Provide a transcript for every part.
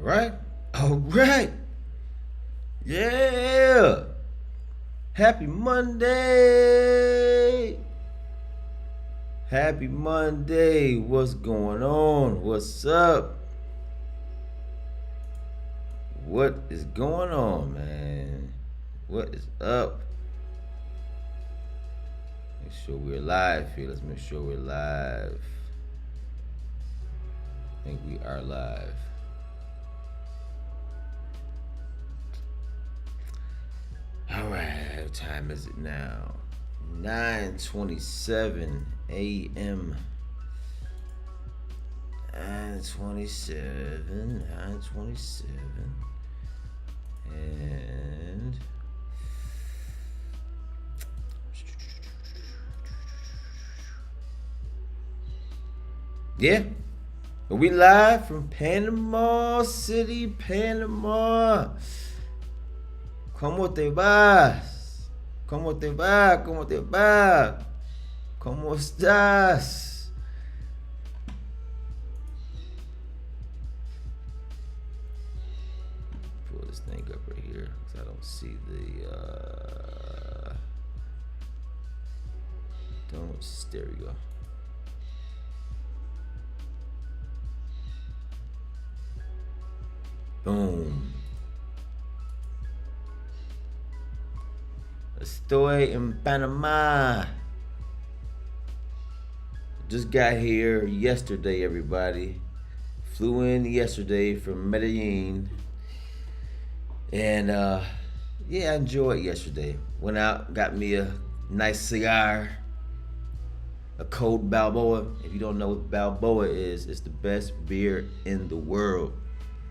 right. All right. Yeah. Happy Monday. Happy Monday. What's going on? What's up? What is going on, man? What is up? Make sure we're live here. Let's make sure we're live. I think we are live. All right, what time is it now? 9:27 a.m. 9:27. And yeah, we live from Panama City, Panama. ¿Cómo te vas? ¿Cómo te va? ¿Cómo te va? ¿Cómo estás? Pull this thing up right here because I don't see the. There we go. Boom. Estoy en Panama. Just got here yesterday, everybody. Flew in yesterday from Medellin. And yeah, I enjoyed yesterday. Went out, got me a nice cigar. A cold Balboa. If you don't know what Balboa is, it's the best beer in the world.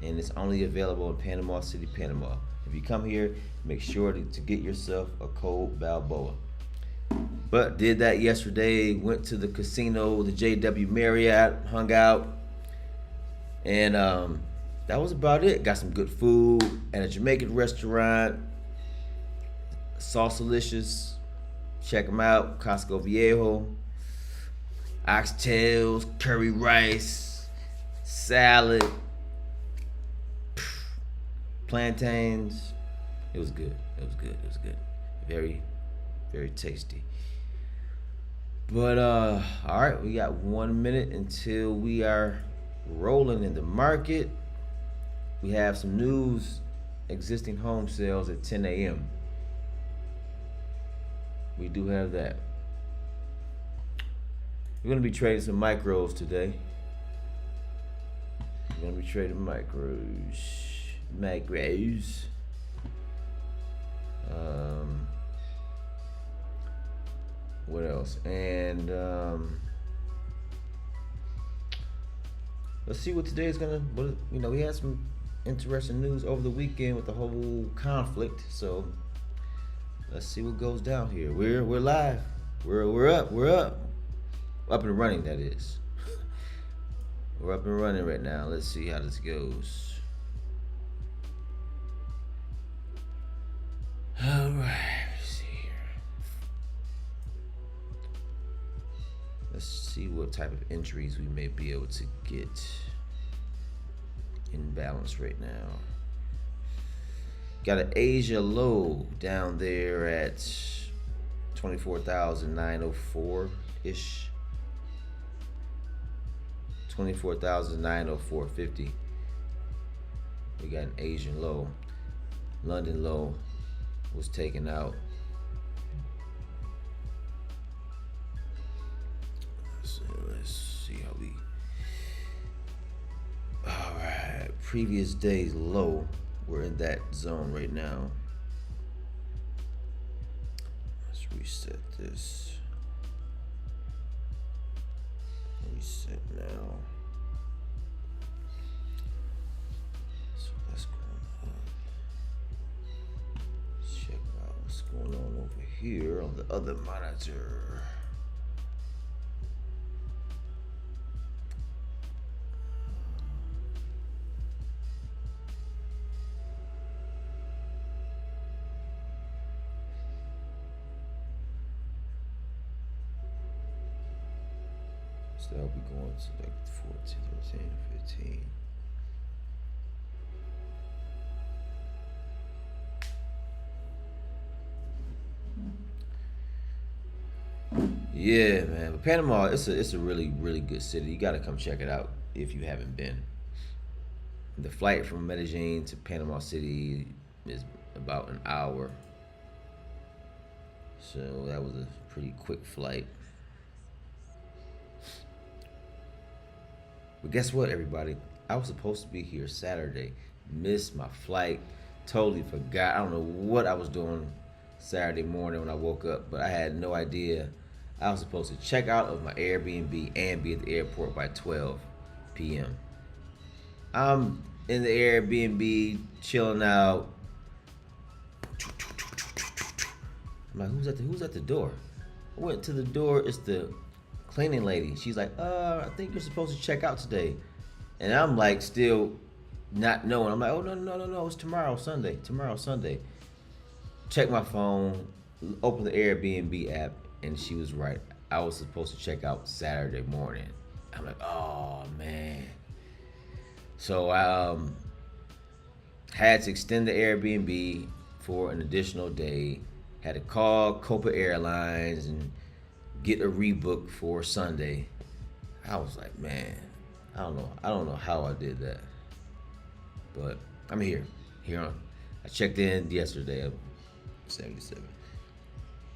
And it's only available in Panama City, Panama. If you come here, make sure to get yourself a cold Balboa. But did that yesterday, went to the casino, the JW Marriott, hung out. And that was about it. Got some good food at a Jamaican restaurant. Sausalicious. Check them out. Costco Viejo. Oxtails, curry rice, salad, plantains. It was good. It was good. It was good. Very, very tasty. But all right, we got 1 minute until we are rolling in the market. We have some news. Existing home sales at 10 a.m. We do have that. We're going to be trading some micros today. We're going to be trading micros. What else? And let's see what today is going to... we had some interesting news over the weekend with the whole conflict. So let's see what goes down here. We're live. We're up. Up and running, that is. We're up and running right now. Let's see how this goes. All right, let's see here. Let's see what type of entries we may be able to get in balance right now. Got an Asia low down there at 24,904-ish. 24,904.50. We got an Asian low. London low was taken out. So let's see how we... All right, previous day's low. We're in that zone right now. Let's reset this. Reset now. So that's going on. Let's check out what's going on over here on the other monitor. So that'll be going to like 14, 13, 15. Yeah, man. But Panama, it's a really really good city. You got to come check it out if you haven't been. The flight from Medellin to Panama City is about an hour, so that was a pretty quick flight. But guess what, everybody? I was supposed to be here Saturday. Missed my flight. Totally forgot. I don't know what I was doing Saturday morning when I woke up, but I had no idea. I was supposed to check out of my Airbnb and be at the airport by 12 p.m. I'm in the Airbnb chilling out. I'm like, who's at the door? I went to the door. It's the cleaning lady. She's like, I think you're supposed to check out today. And I'm like, still not knowing. I'm like, oh, no. It's tomorrow, Sunday. Tomorrow, Sunday. Check my phone, open the Airbnb app, and she was right. I was supposed to check out Saturday morning. I'm like, oh, man. So I had to extend the Airbnb for an additional day. Had to call Copa Airlines and get a rebook for Sunday. I was like, man, I don't know. I don't know how I did that. But I'm here. I checked in yesterday at 77.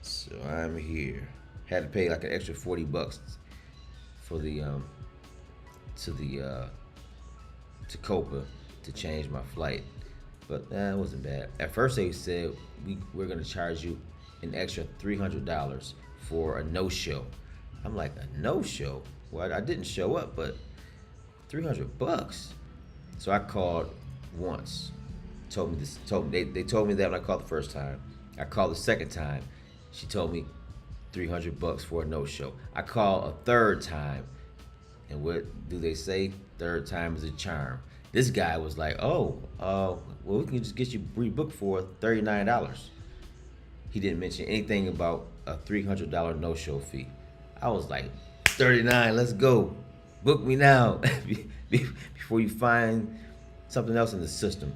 So I'm here. Had to pay like an extra $40 for the to Copa to change my flight. But that wasn't bad. At first they said we're gonna charge you an extra $300 for a no-show. I'm like, a no-show? Well, I didn't show up, but $300. So I called once. They told me that when I called the first time. I called the second time. She told me $300 for a no-show. I called a third time, and what do they say? Third time is a charm. This guy was like, well, we can just get you rebooked for $39. He didn't mention anything about a $300 no-show fee. I was like, 39, let's go. Book me now before you find something else in the system.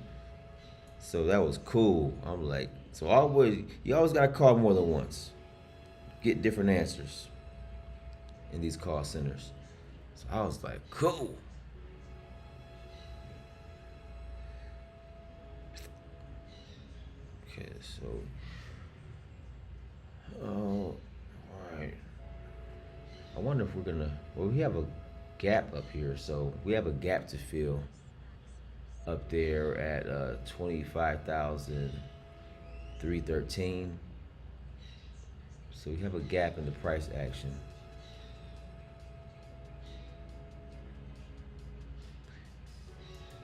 So that was cool. I'm like, you always gotta call more than once. Get different answers in these call centers. So I was like, cool. Okay, so, all right. I wonder if we have a gap up here, so we have a gap to fill up there at 25,313. So we have a gap in the price action.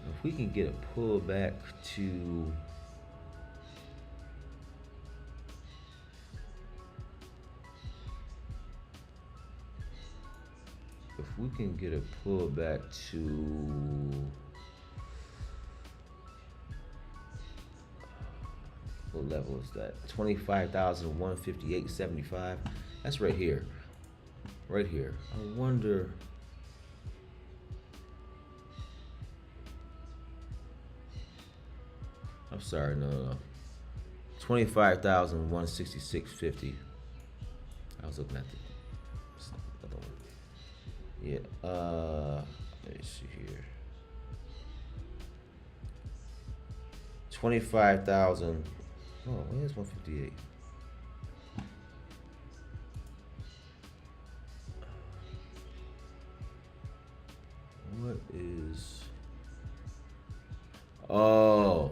If we can get a pullback to what level is that? 25,158.75. That's right here. Right here. I wonder. I'm sorry, no. 25,166.50. I was looking at the other one. Yeah, let me see here. 25,000. Oh, where's 158? What is? Oh.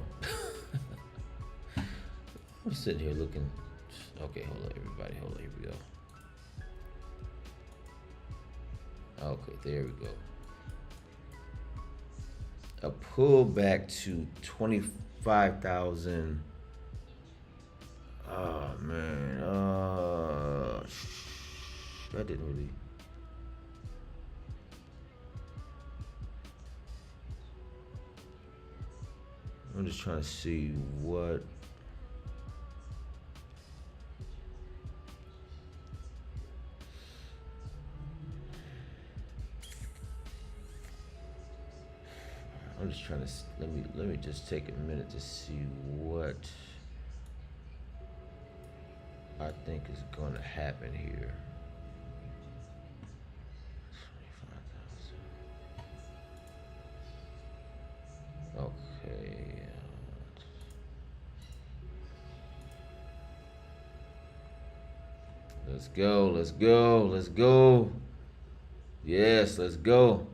I'm sitting here looking. Okay, hold on, everybody. Hold on, here we go. Okay, there we go. A pullback to 25,000. Oh man, that didn't really. I'm just trying to see what. I'm just trying to let me just take a minute to see what I think is going to happen here. Let's go. Let's go. Let's go. Yes, let's go.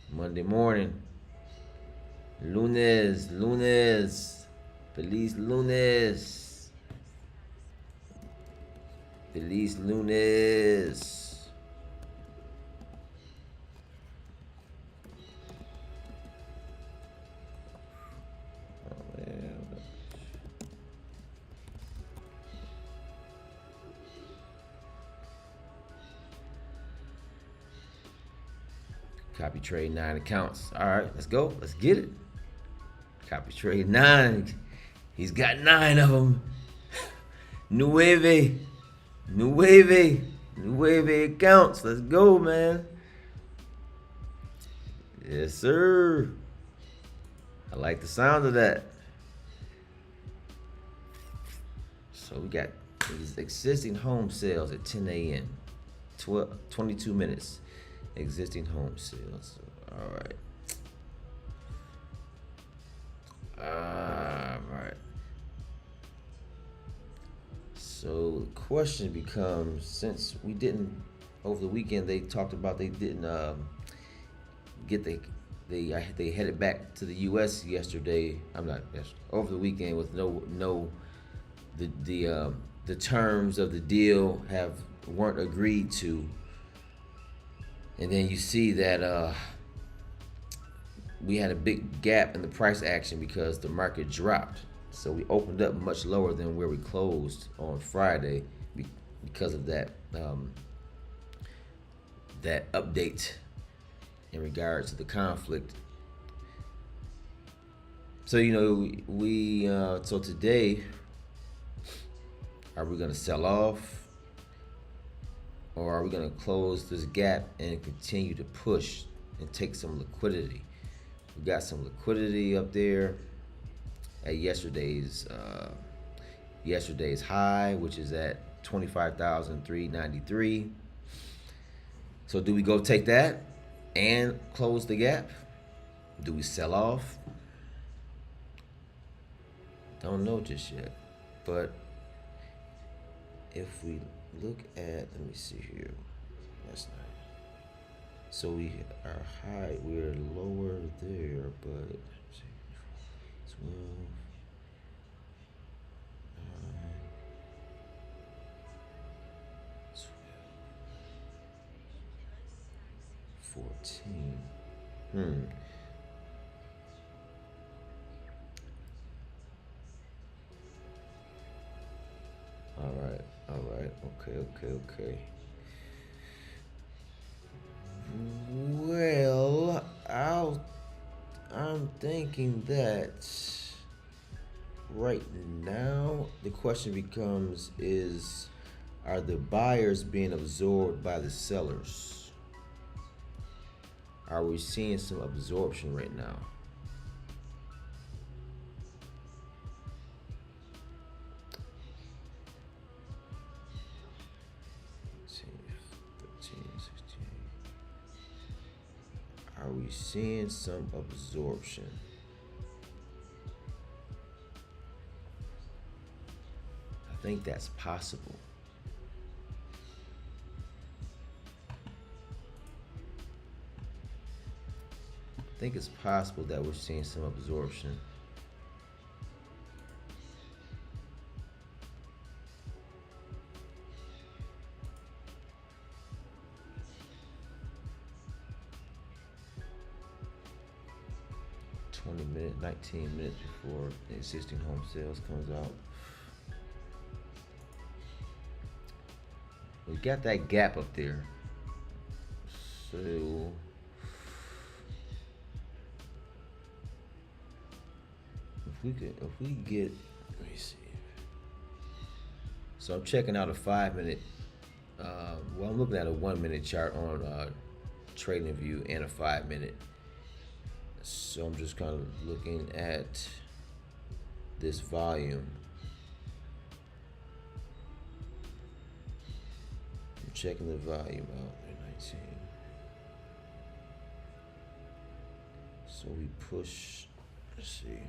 Monday morning. Lunes. Lunes. Feliz lunes. Feliz lunes. Oh, man. Copy trade 9 accounts. All right, let's go. Let's get it. Copy trade 9. He's got 9 of them. Nueve accounts. Let's go, man. Yes, sir. I like the sound of that. So we got these existing home sales at 10 a.m. 22 minutes. Existing home sales. All right. All right. So the question becomes, since we didn't over the weekend, they talked about they didn't get they headed back to the U.S. yesterday. I'm not over the weekend with no the terms of the deal weren't agreed to. And then you see that we had a big gap in the price action because the market dropped. So we opened up much lower than where we closed on Friday because of that that update in regards to the conflict. So we so today, are we going to sell off? Or are we going to close this gap and continue to push and take some liquidity? We got some liquidity up there at yesterday's high, which is at 25,393. So do we go take that and close the gap? Do we sell off? Don't know just yet. But if we look at, let me see here. That's not. So we are high. We're lower there, but 12, 14. All right. Okay. Well, I'm thinking that right now the question becomes are the buyers being absorbed by the sellers? Are we seeing some absorption right now? Are we seeing some absorption? I think that's possible. I think it's possible that we're seeing some absorption. Minutes, 19 minutes before the existing home sales comes out. We got that gap up there. So if we get, let me see. So I'm checking out a 5-minute. I'm looking at a 1-minute chart on TradingView and a 5-minute. So I'm just kind of looking at this volume. I'm checking the volume out at 19. So we push, let's see.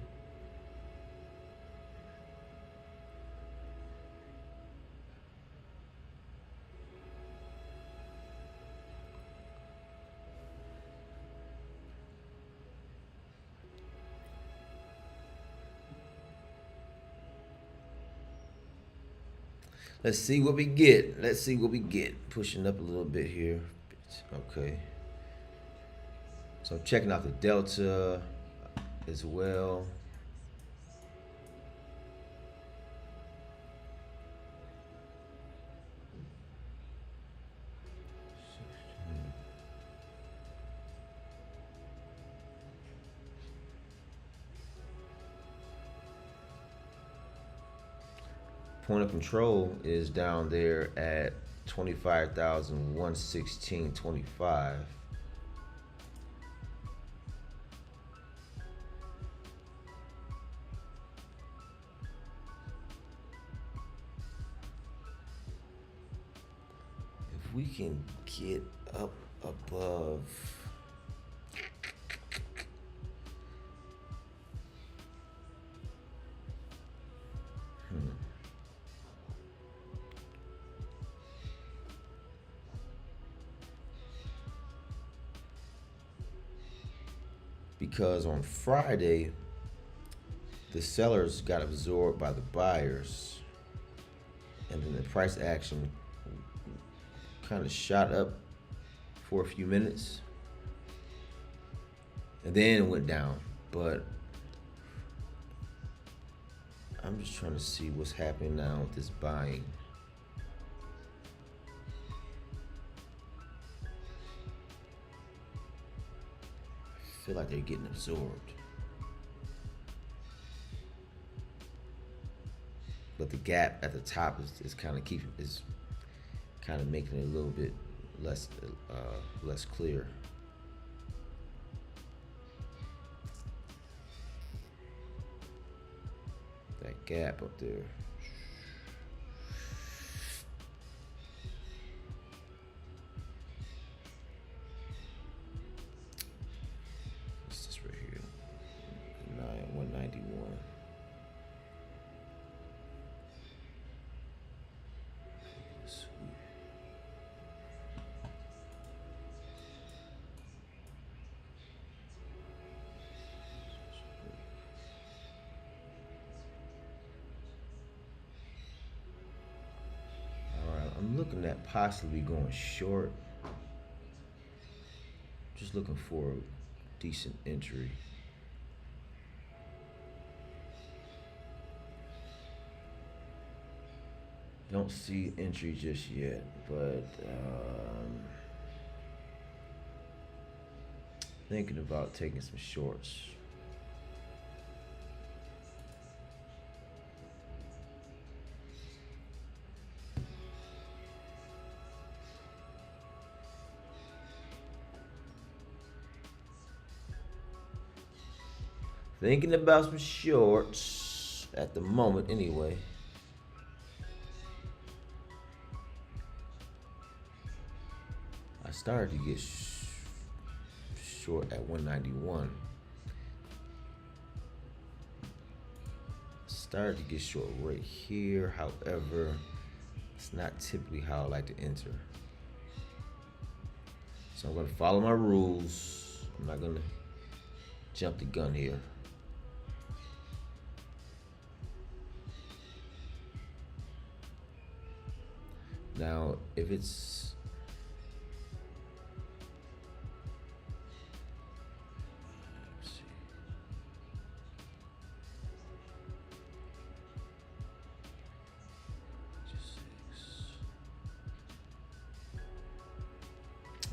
Let's see what we get. Let's see what we get. Pushing up a little bit here. Okay. So I'm checking out the Delta as well. Point of control is down there at 25,116.25. If we can get up above because on Friday the sellers got absorbed by the buyers, and then the price action kind of shot up for a few minutes and then it went down. But I'm just trying to see what's happening now with this buying. I feel like they're getting absorbed. But the gap at the top is kind of making it a little bit less clear. That gap up there. What's this right here? 191. I'm looking at possibly going short. Just looking for a decent entry. Don't see entry just yet, but thinking about taking some shorts. Thinking about some shorts at the moment anyway. I started to get short at 191. Started to get short right here. However, it's not typically how I like to enter. So I'm going to follow my rules. I'm not going to jump the gun here. Now, if it's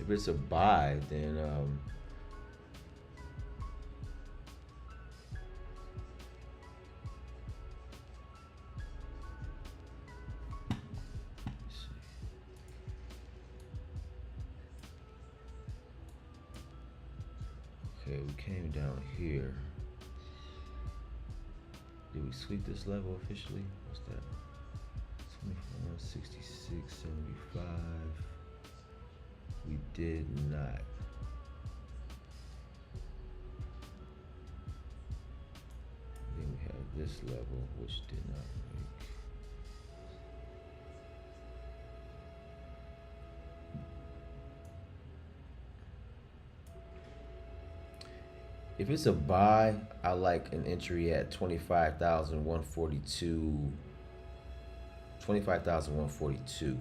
if it's a buy, then okay, we came down here. Did we sweep this level officially? What's that? 2466.75. We did not. Then we have this level, which did not make. If it's a buy, I like an entry at 25,142.25. 25,142.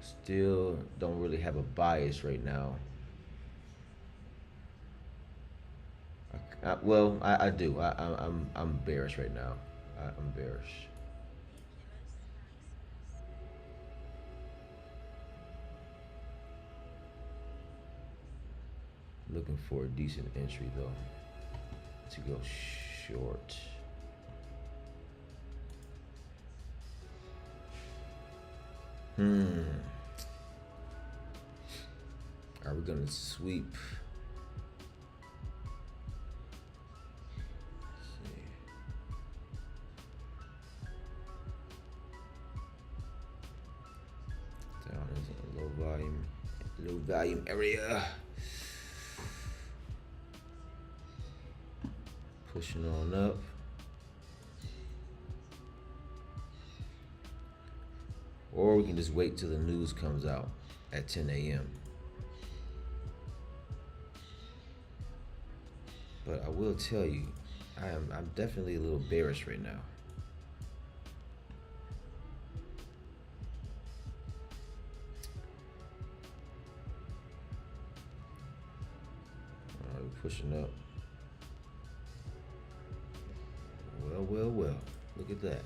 Still don't really have a bias right now. I do. I'm bearish right now. I'm bearish. Looking for a decent entry though to go short. Are we gonna sweep? Let's see. Down is a low volume area. Pushing on up. Or we can just wait till the news comes out at 10 a.m. But I will tell you, I'm definitely a little bearish right now. We're pushing up. Well. Look at that.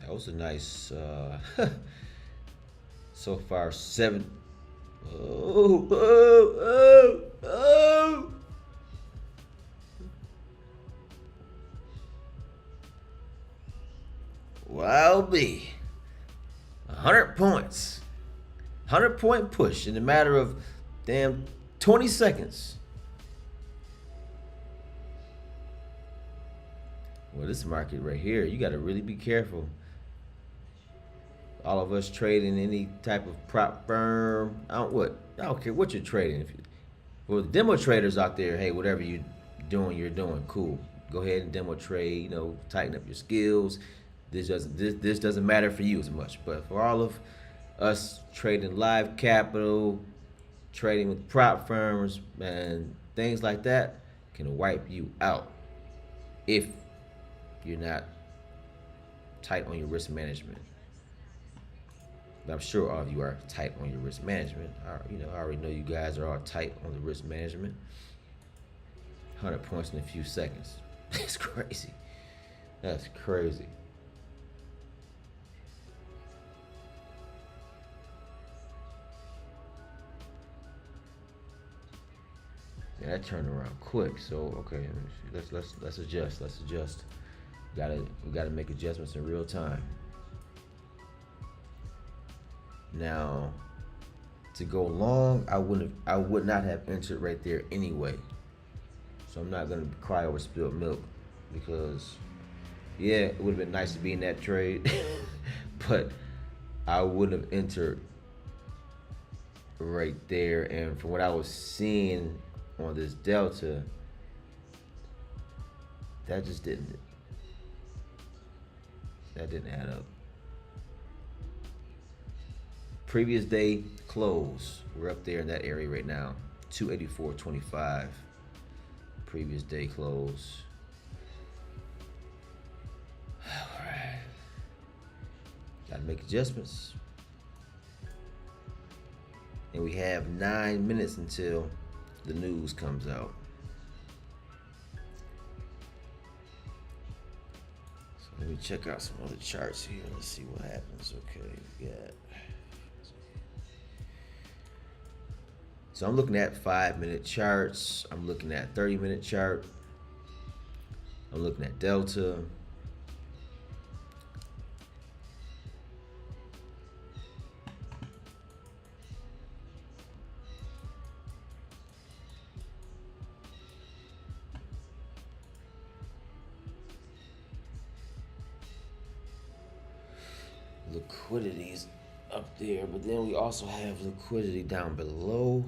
That was a nice, so far, 7. Oh. Wow, be 100 points. 100-point push in a matter of damn 20 seconds. Well, this market right here, you got to really be careful. All of us trading any type of prop firm, I don't care what you're trading. For the demo traders out there, hey, whatever you're doing, cool. Go ahead and demo trade. Tighten up your skills. This doesn't matter for you as much. But for all of us trading live capital, trading with prop firms, and things like that, can wipe you out if you're not tight on your risk management. But I'm sure all of you are tight on your risk management. I already know you guys are all tight on the risk management. 100 points in a few seconds. That's crazy. That's crazy. Yeah, that turned around quick. So okay, let's adjust. We gotta make adjustments in real time. Now, to go long, I would not have entered right there anyway. So I'm not gonna cry over spilled milk, because yeah, it would have been nice to be in that trade, but I wouldn't have entered right there. And from what I was seeing on this delta, that didn't add up. Previous day close, we're up there in that area right now, 284.25. Previous day close. All right, gotta make adjustments, and we have 9 minutes until the news comes out. So let me check out some other charts here. Let's see what happens. Okay, we got. So I'm looking at 5-minute charts. I'm looking at 30-minute chart. I'm looking at Delta. Liquidity's up there, but then we also have liquidity down below.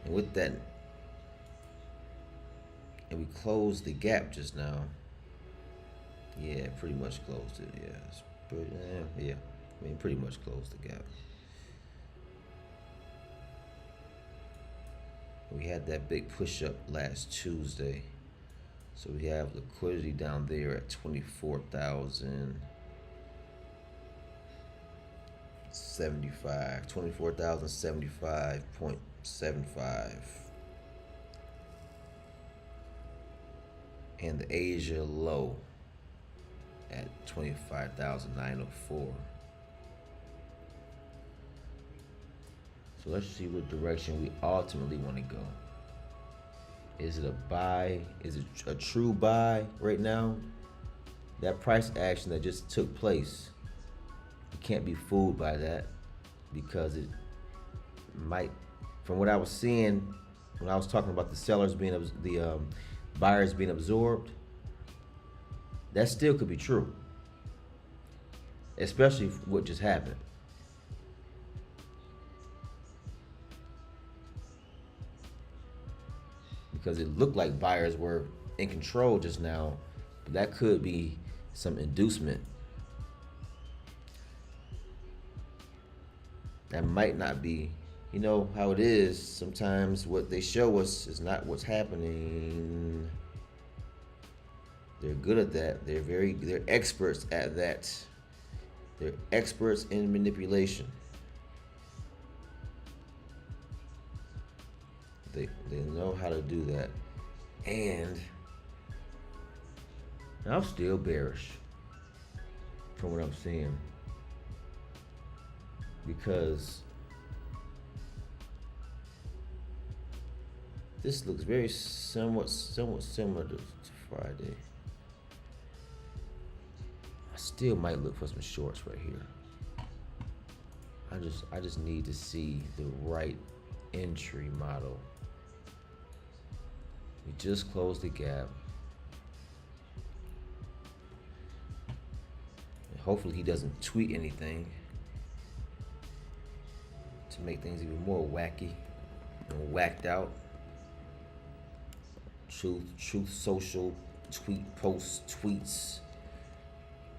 And with that, and we closed the gap just now. Yeah, pretty much closed it. Yeah, it's pretty, yeah. I mean, pretty much closed the gap. We had that big push up last Tuesday. So we have liquidity down there at 24,075.75. And the Asia low at 25,904. So let's see what direction we ultimately want to go. Is it a buy? Is it a true buy right now? That price action that just took place, you can't be fooled by that, because it might, from what I was seeing when I was talking about the sellers being, the buyers being absorbed, that still could be true, especially what just happened. Because it looked like buyers were in control just now, but that could be some inducement. That might not be. You know how it is, sometimes what they show us is not what's happening. They're good at that. They're experts at that. They're experts in manipulation. They know how to do that. And I'm still bearish from what I'm seeing, because this looks very somewhat similar to Friday. I still might look for some shorts right here. I just need to see the right entry model. We just closed the gap. And hopefully he doesn't tweet anything to make things even more wacky and whacked out. Truth Social tweets,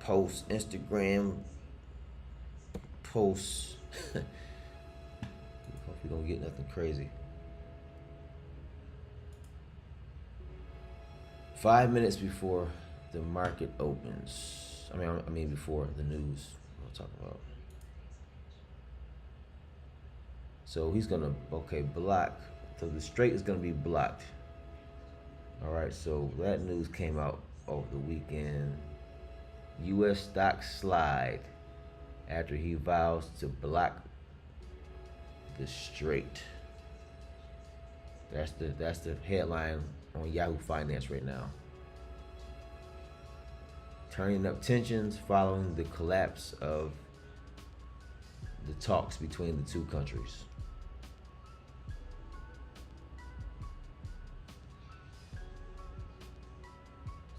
Instagram posts. Hope we don't get nothing crazy. 5 minutes before the market opens. I mean before the news we'll talk about. So he's gonna, block. So the straight is gonna be blocked. All right, so that news came out over the weekend. U.S. stocks slide after he vows to block the straight. That's the headline on Yahoo Finance right now. Turning up tensions following the collapse of the talks between the two countries.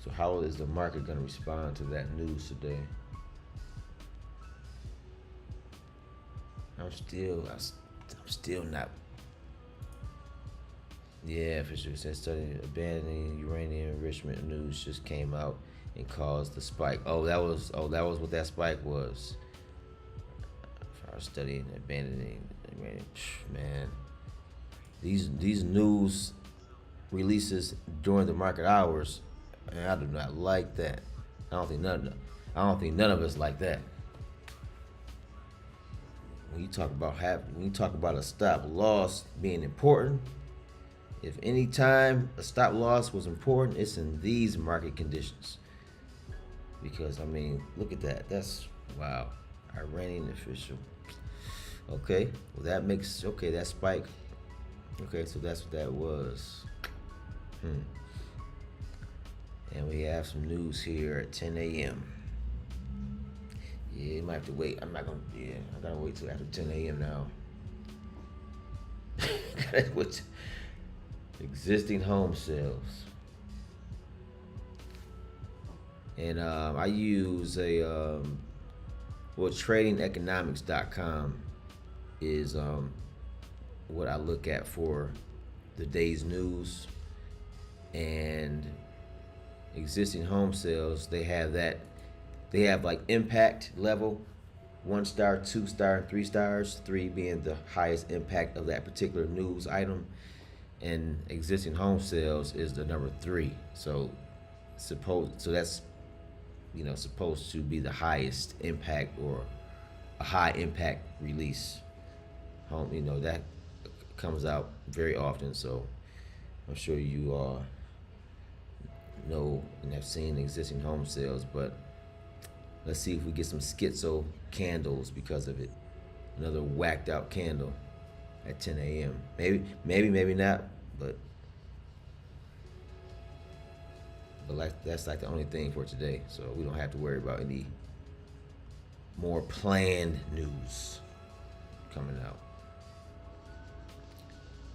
So how is the market going to respond to that news today? I'm still not. Yeah, for sure. Said studying abandoning uranium enrichment news just came out and caused the spike. Oh, that was what that spike was. I was studying abandoning uranium. Man, these news releases during the market hours, and I do not like that. I don't think none of us like that. When you talk about a stop loss being important, if any time a stop loss was important, it's in these market conditions. Because look at that. That's wow. Iranian official. Okay, well that makes that spike. Okay, so that's what that was. And we have some news here at 10 a.m. Yeah, you might have to wait. I gotta wait till after 10 a.m. now. What's existing home sales. And I use a Well, tradingeconomics.com is what I look at for the day's news, and existing home sales. They have that. They have like impact level, 1 star, 2 star, 3 stars. 3 being the highest impact of that particular news item, and existing home sales is the number 3. So that's supposed to be the highest impact or a high impact release. That comes out very often. So I'm sure you know and have seen existing home sales, but let's see if we get some schizo candles because of it. Another whacked out candle at 10 a.m. Maybe not, but that's like the only thing for today. So we don't have to worry about any more planned news coming out.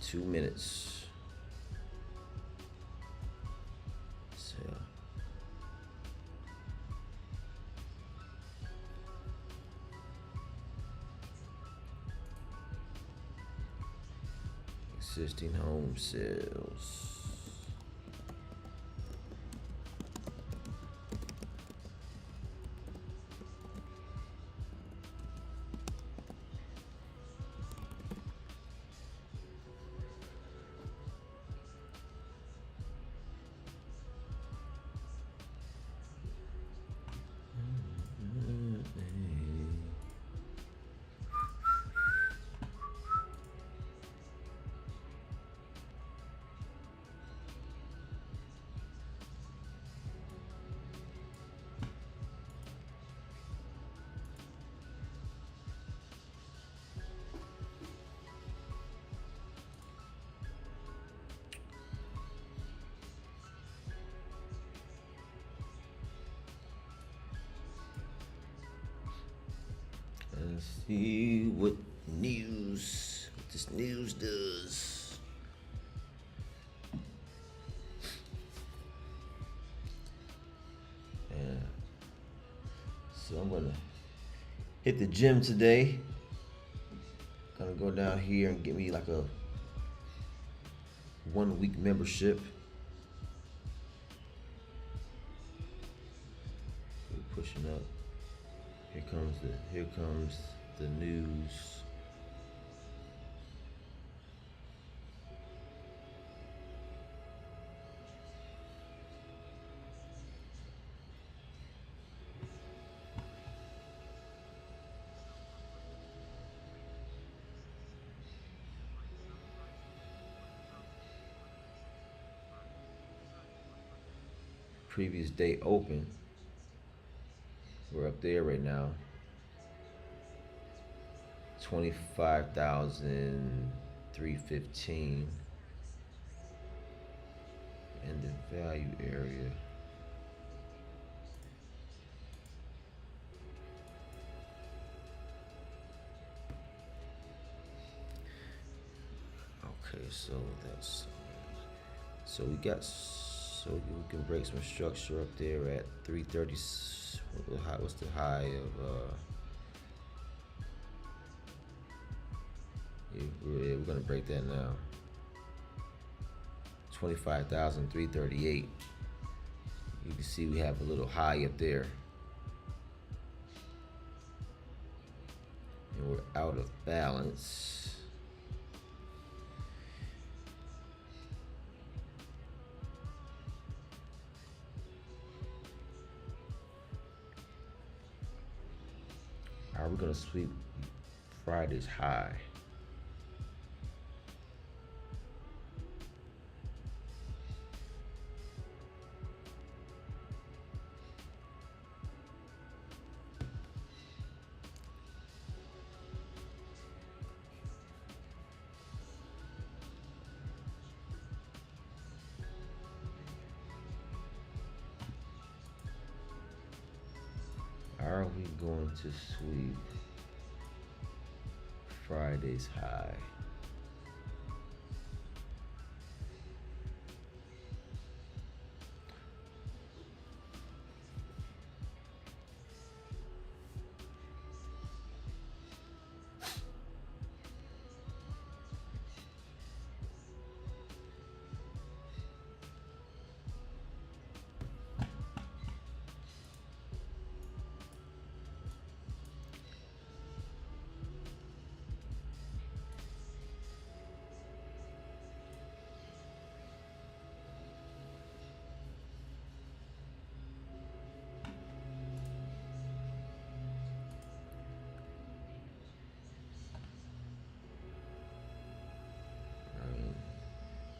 2 minutes. So existing home sales. Let's see what this news does. Yeah. So I'm gonna hit the gym today. Gonna go down here and get me like a 1 week membership. We're pushing up. Here comes the news. Previous day open. We're up there right now. 25,315 in the value area. Okay, so we can break some structure up there at 330. What's the high of we're gonna break that now. 25,338. You can see we have a little high up there, and we're out of balance. Are we gonna sweep Friday's high? Are we going to sweep Friday's high?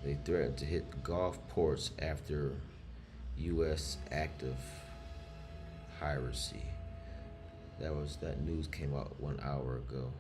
They threatened to hit Gulf ports after U.S. active piracy. That news came out 1 hour ago.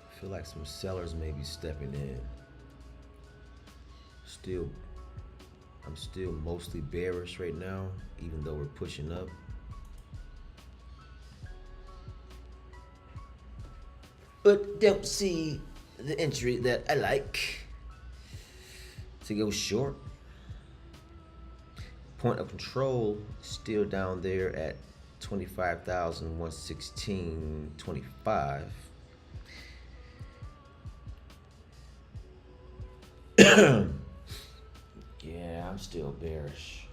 I feel like some sellers may be stepping in. Still, I'm still mostly bearish right now, even though we're pushing up. But don't see the entry that I like to go short. Point of control still down there at 25,116.25. Yeah, I'm still bearish.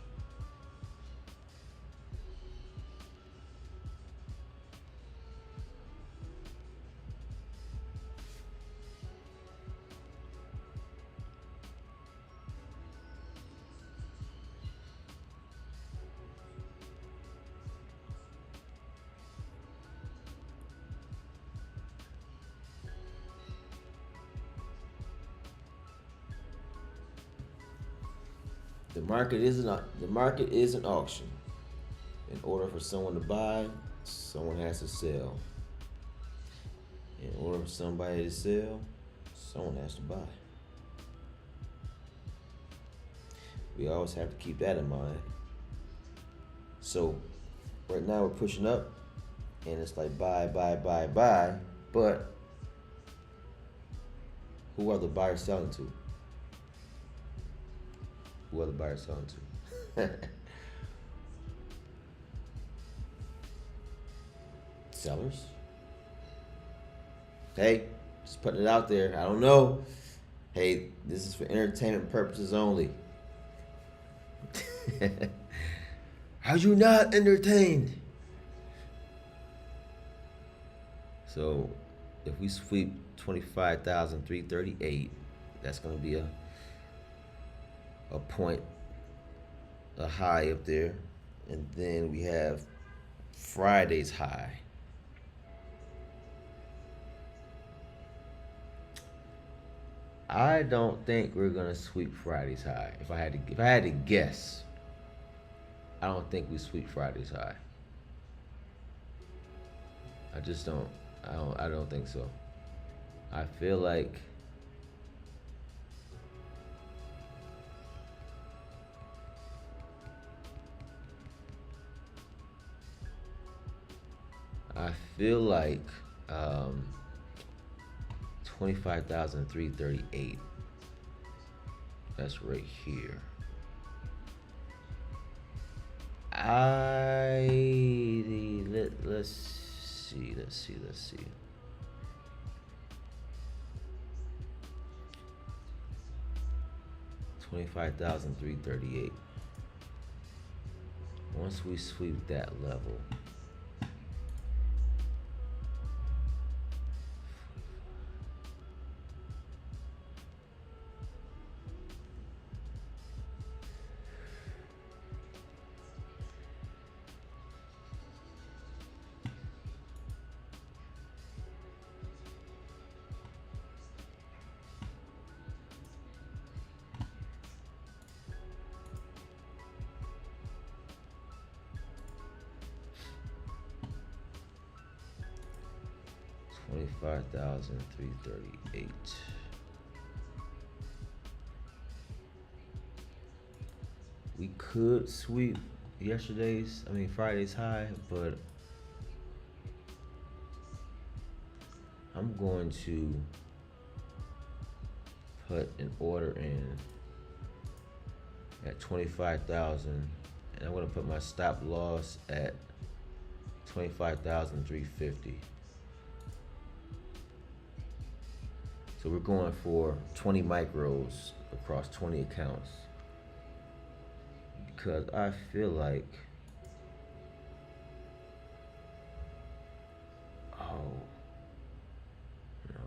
The market is an auction. In order for someone to buy, someone has to sell. In order for somebody to sell, someone has to buy. We always have to keep that in mind. So right now we're pushing up and it's like buy, buy, buy, buy, but who are the buyers selling to? Who are the buyers selling to? Sellers? Hey, just putting it out there. I don't know. Hey, this is for entertainment purposes only. Are you not entertained? So if we sweep 25,338, that's going to be a point, a high up there. And then we have Friday's high. I don't think we're gonna sweep Friday's high. If I had to guess, I don't think we sweep Friday's high. I just don't. I don't think so. I feel like I feel like 25,338. That's right here. Let's see. 25,338. Once we sweep that level, $25,338. We could sweep Friday's high, but I'm going to put an order in at 25,000, and I'm going to put my stop loss at 25,350. So we're going for 20 micros across 20 accounts. because I feel like, oh, no,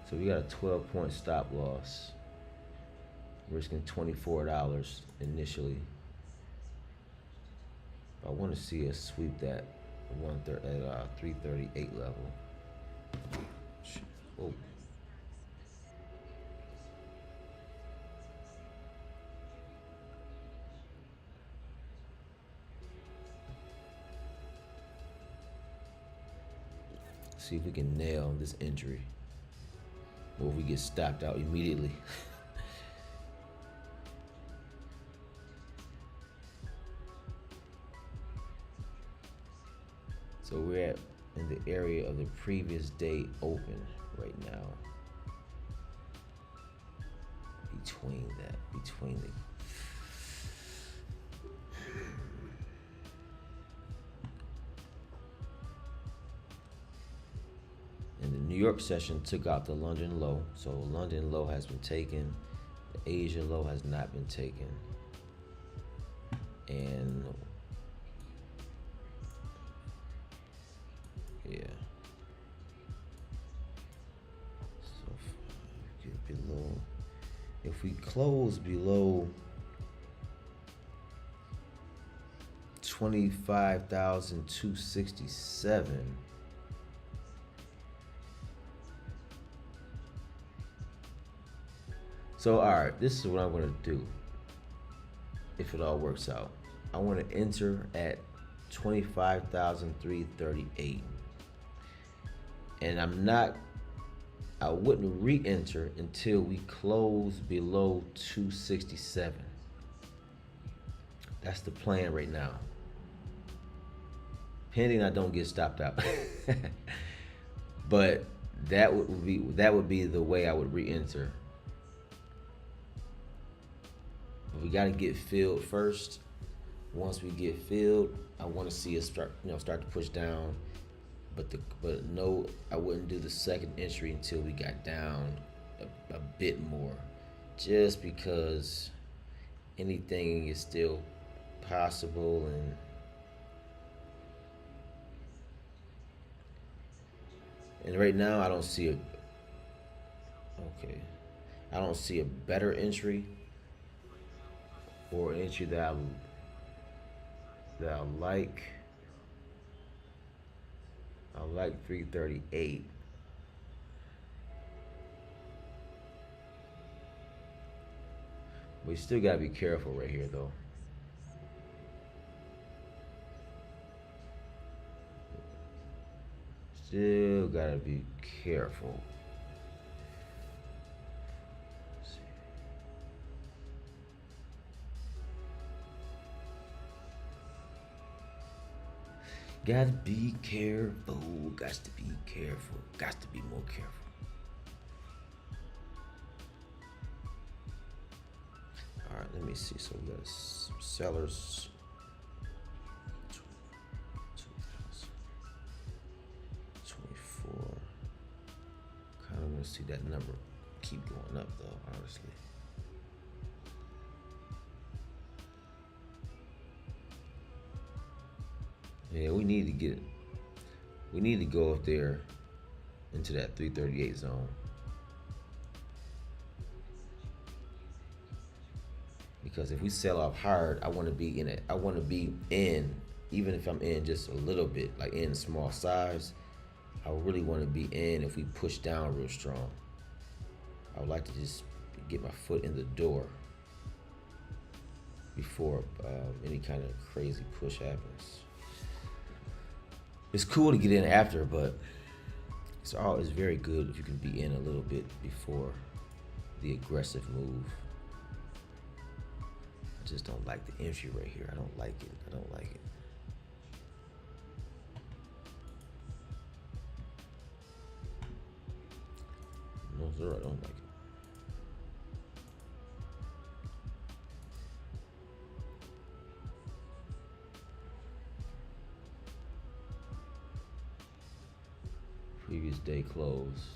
so we got a 12-point stop loss, risking $24 initially. I want to see us sweep that 338 level. Oh. See if we can nail this entry, or if we get stopped out immediately. So we're in the area of the previous day open right now. Between the and the New York session took out the London low, so London low has been taken. The Asia low has not been taken, and yeah. So get below. If we close below 25,267, so all right, this is what I'm going to do if it all works out. I want to enter at 25,338, and I wouldn't re-enter until we close below 267. That's the plan right now, pending I don't get stopped out. But that would be the way I would re-enter. But we got to get filled first. Once we get filled, I want to see us start to push down. But no, I wouldn't do the second entry until we got down a bit more, just because anything is still possible, and right now I don't see a better entry or an entry that I like. I like 338. We still gotta be careful right here, though. Still gotta be careful. Gotta be careful. Got to be careful. Got to be more careful. All right, let me see. So we got sellers. 24. Kind of want to see that number keep going up, though, honestly. Yeah, we need to go up there into that 338 zone. Because if we sell off hard, I want to be in it. I want to be in, even if I'm in just a little bit, like in small size. I really want to be in if we push down real strong. I would like to just get my foot in the door before any kind of crazy push happens. It's cool to get in after, but it's always very good if you can be in a little bit before the aggressive move. I just don't like the entry right here. I don't like it. No, sir, I don't like it. Previous day close.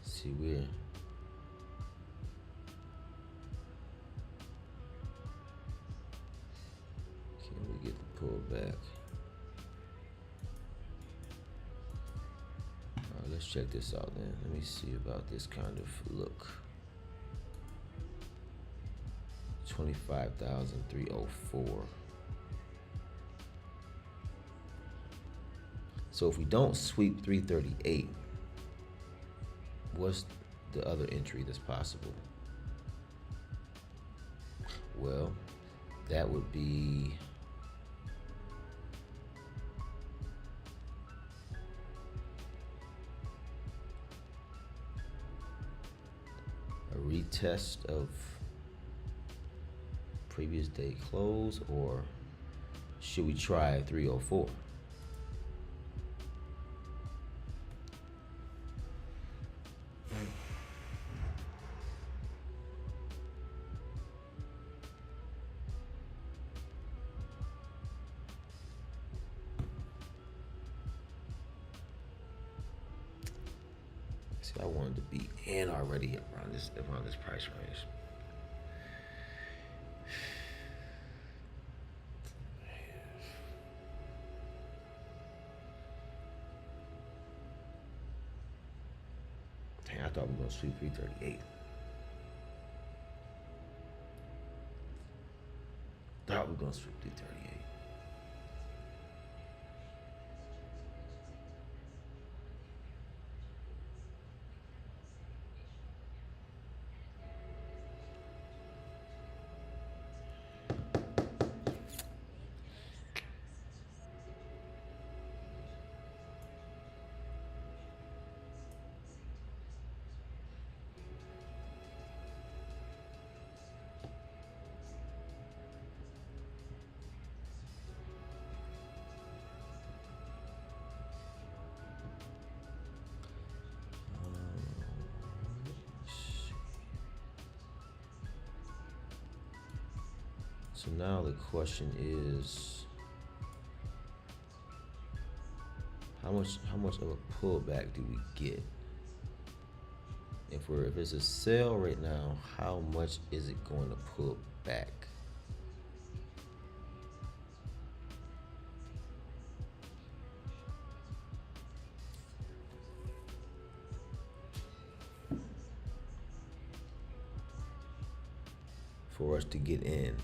See where. Can we get the pull back? Alright, let's check this out then. Let me see about this kind of look. 25,304. So if we don't sweep 338, what's the other entry that's possible? Well, that would be a retest of previous day close, or should we try 304? See, I wanted to be in already around this price range. Dang, I thought we were gonna sweep 338. Thought we were gonna sweep 338. So now the question is, how much of a pullback do we get? If it's a sell right now, how much is it going to pull back? For us to get in.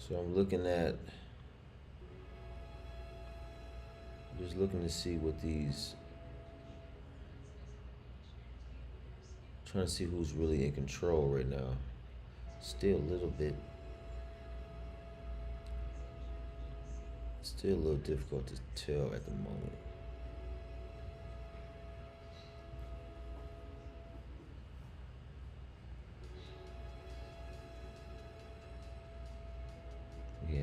So I'm looking at, just looking to see what these, trying to see who's really in control right now. Still a little bit, still a little difficult to tell at the moment. Yeah,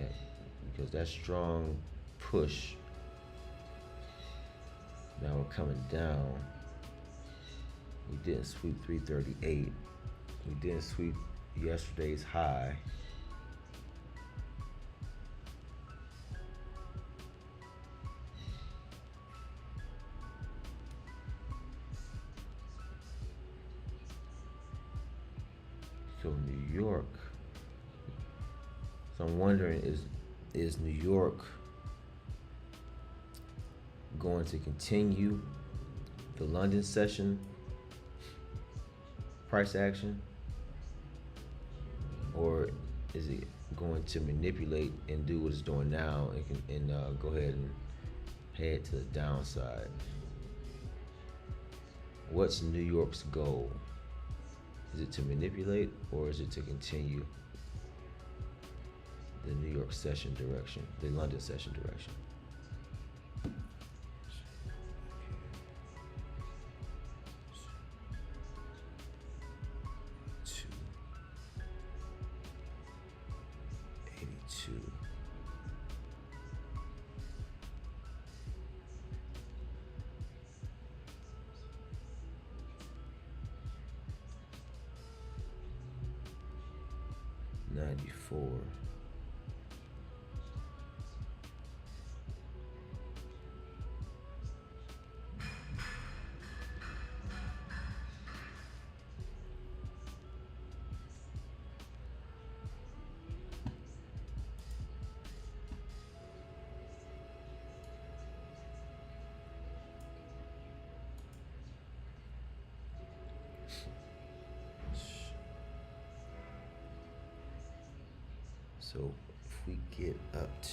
because that strong push, now we're coming down. We didn't sweep 338. We didn't sweep yesterday's high. So New York. So I'm wondering, is New York going to continue the London session price action, or is it going to manipulate and do what it's doing now and go ahead and head to the downside? What's New York's goal? Is it to manipulate, or is it to continue the New York session direction, the London session direction? $94. So if we get up to,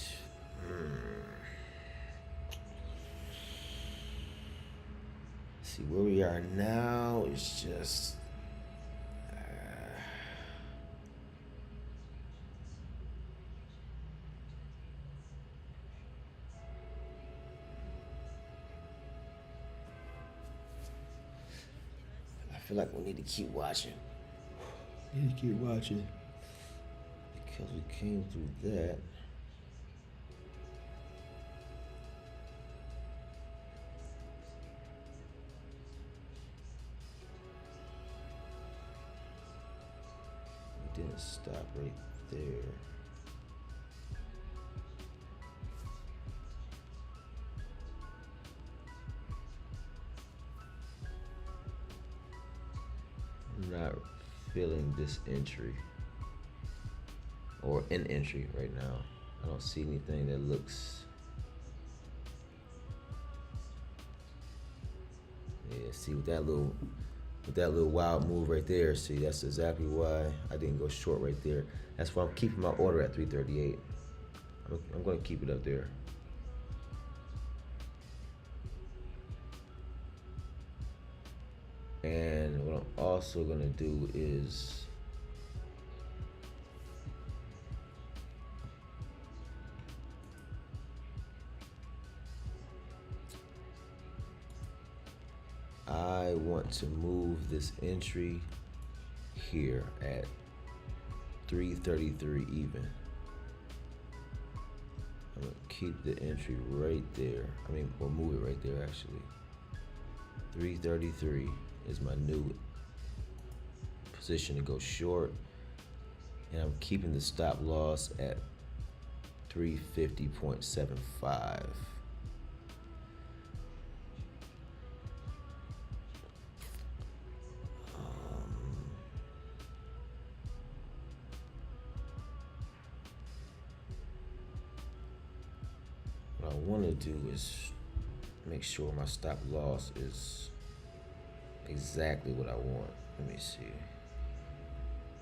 see where we are now is just, I feel like we need to keep watching. Because we came through that. We didn't stop right there. I'm not feeling this entry. Or an entry right now. I don't see anything that looks. Yeah, see with that little wild move right there. See, that's exactly why I didn't go short right there. That's why I'm keeping my order at 338. I'm going to keep it up there. And what I'm also going to do is, I want to move this entry here at 333 even. I'm gonna keep the entry right there. Or move it right there actually. 333 is my new position to go short. And I'm keeping the stop loss at 350.75. What I want to do is make sure my stop loss is exactly what I want. Let me see.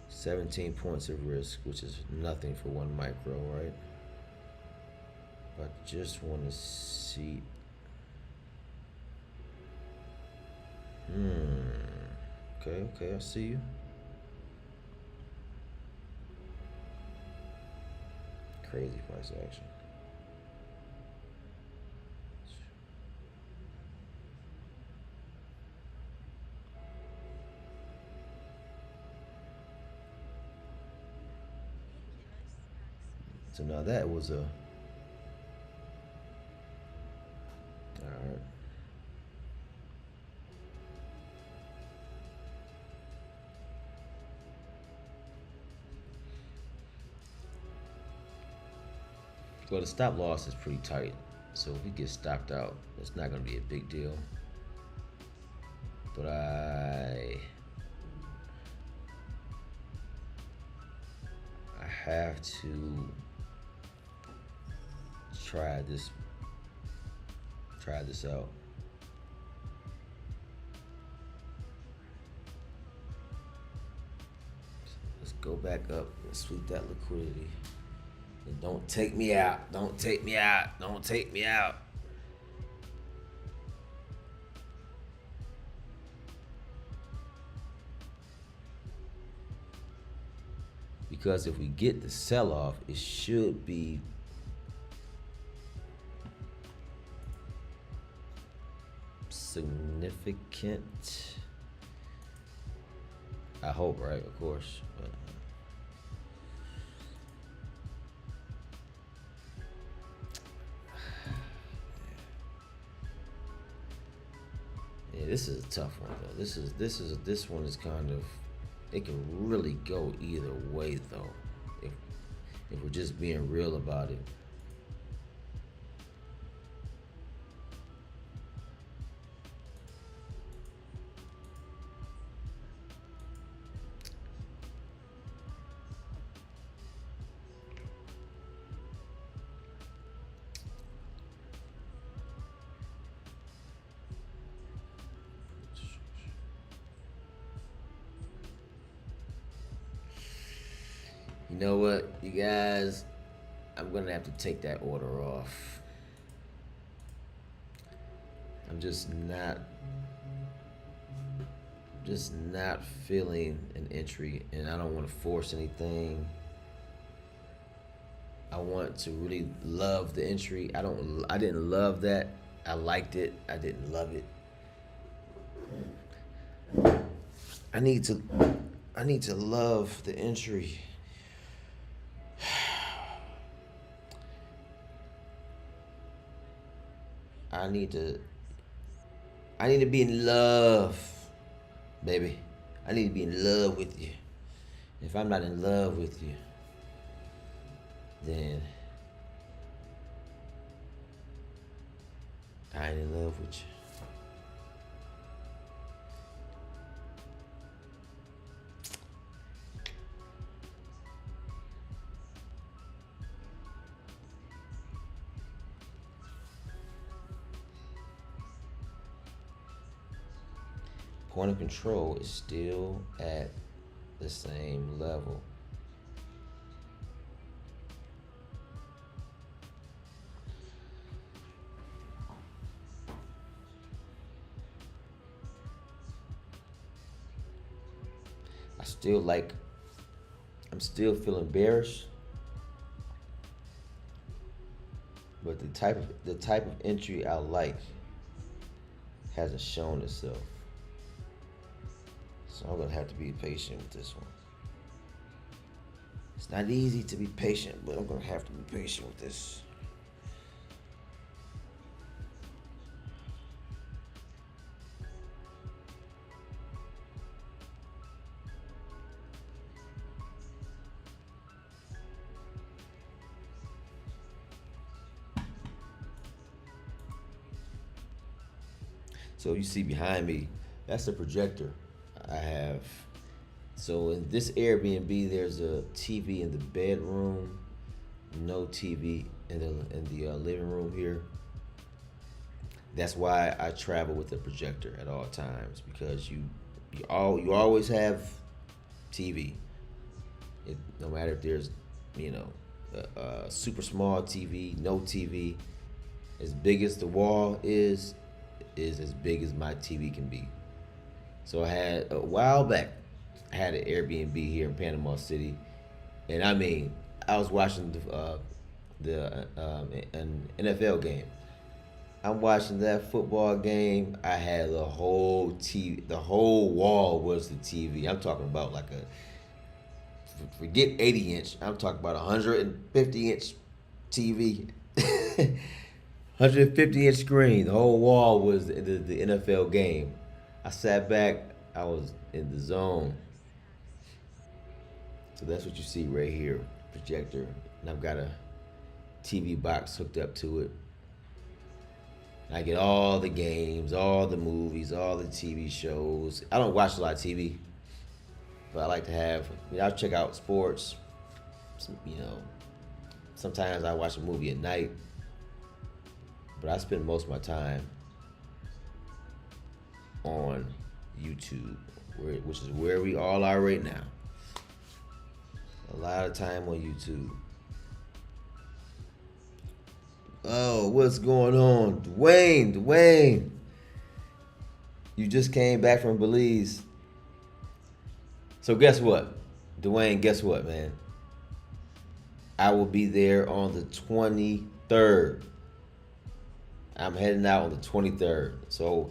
17 points of risk, which is nothing for one micro, right? But just want to see. Okay, I see you. Crazy price action. So now that was a. Alright. Well, the stop loss is pretty tight. So if we get stopped out, it's not going to be a big deal. But I have to try this out. Let's go back up and sweep that liquidity. And don't take me out. Don't take me out. Don't take me out. Because if we get the sell-off, it should be significant. I hope, right? Of course. But yeah, this is a tough one though. This one is kind of, it can really go either way though. If we're just being real about it. You know what, you guys, I'm gonna have to take that order off. I'm just not feeling an entry, and I don't want to force anything. I want to really love the entry. I didn't love that. I liked it. I didn't love it. I need to love the entry. I need to be in love, baby. I need to be in love with you. If I'm not in love with you, then I ain't in love with you. Point of control is still at the same level. I'm still feeling bearish, but the type of entry I like hasn't shown itself. So I'm gonna have to be patient with this one. It's not easy to be patient, but I'm gonna have to be patient with this. So you see behind me, that's a projector I have. So in this Airbnb, there's a TV in the bedroom, no TV in the living room here. That's why I travel with a projector at all times, because you always have TV, No matter if there's, you know, a super small TV, no TV, as big as the wall is as big as my TV can be. So I had a while back, I had an Airbnb here in Panama City, and I mean, I was watching an NFL game. I'm watching that football game. I had the whole TV, the whole wall was the TV. I'm talking about like a forget 80 inch. I'm talking about a 150 inch TV. 150-inch screen. The whole wall was the NFL game. I sat back. I was in the zone. So that's what you see right here, projector. And I've got a TV box hooked up to it. I get all the games, all the movies, all the TV shows. I don't watch a lot of TV, but I like to have. I check out sports. You know, sometimes I watch a movie at night, but I spend most of my time on YouTube, which is where we all are right now. A lot of time on YouTube. Oh, what's going on? Dwayne. You just came back from Belize. So guess what? Dwayne, guess what, man? I will be there on the 23rd. I'm heading out on the 23rd. So,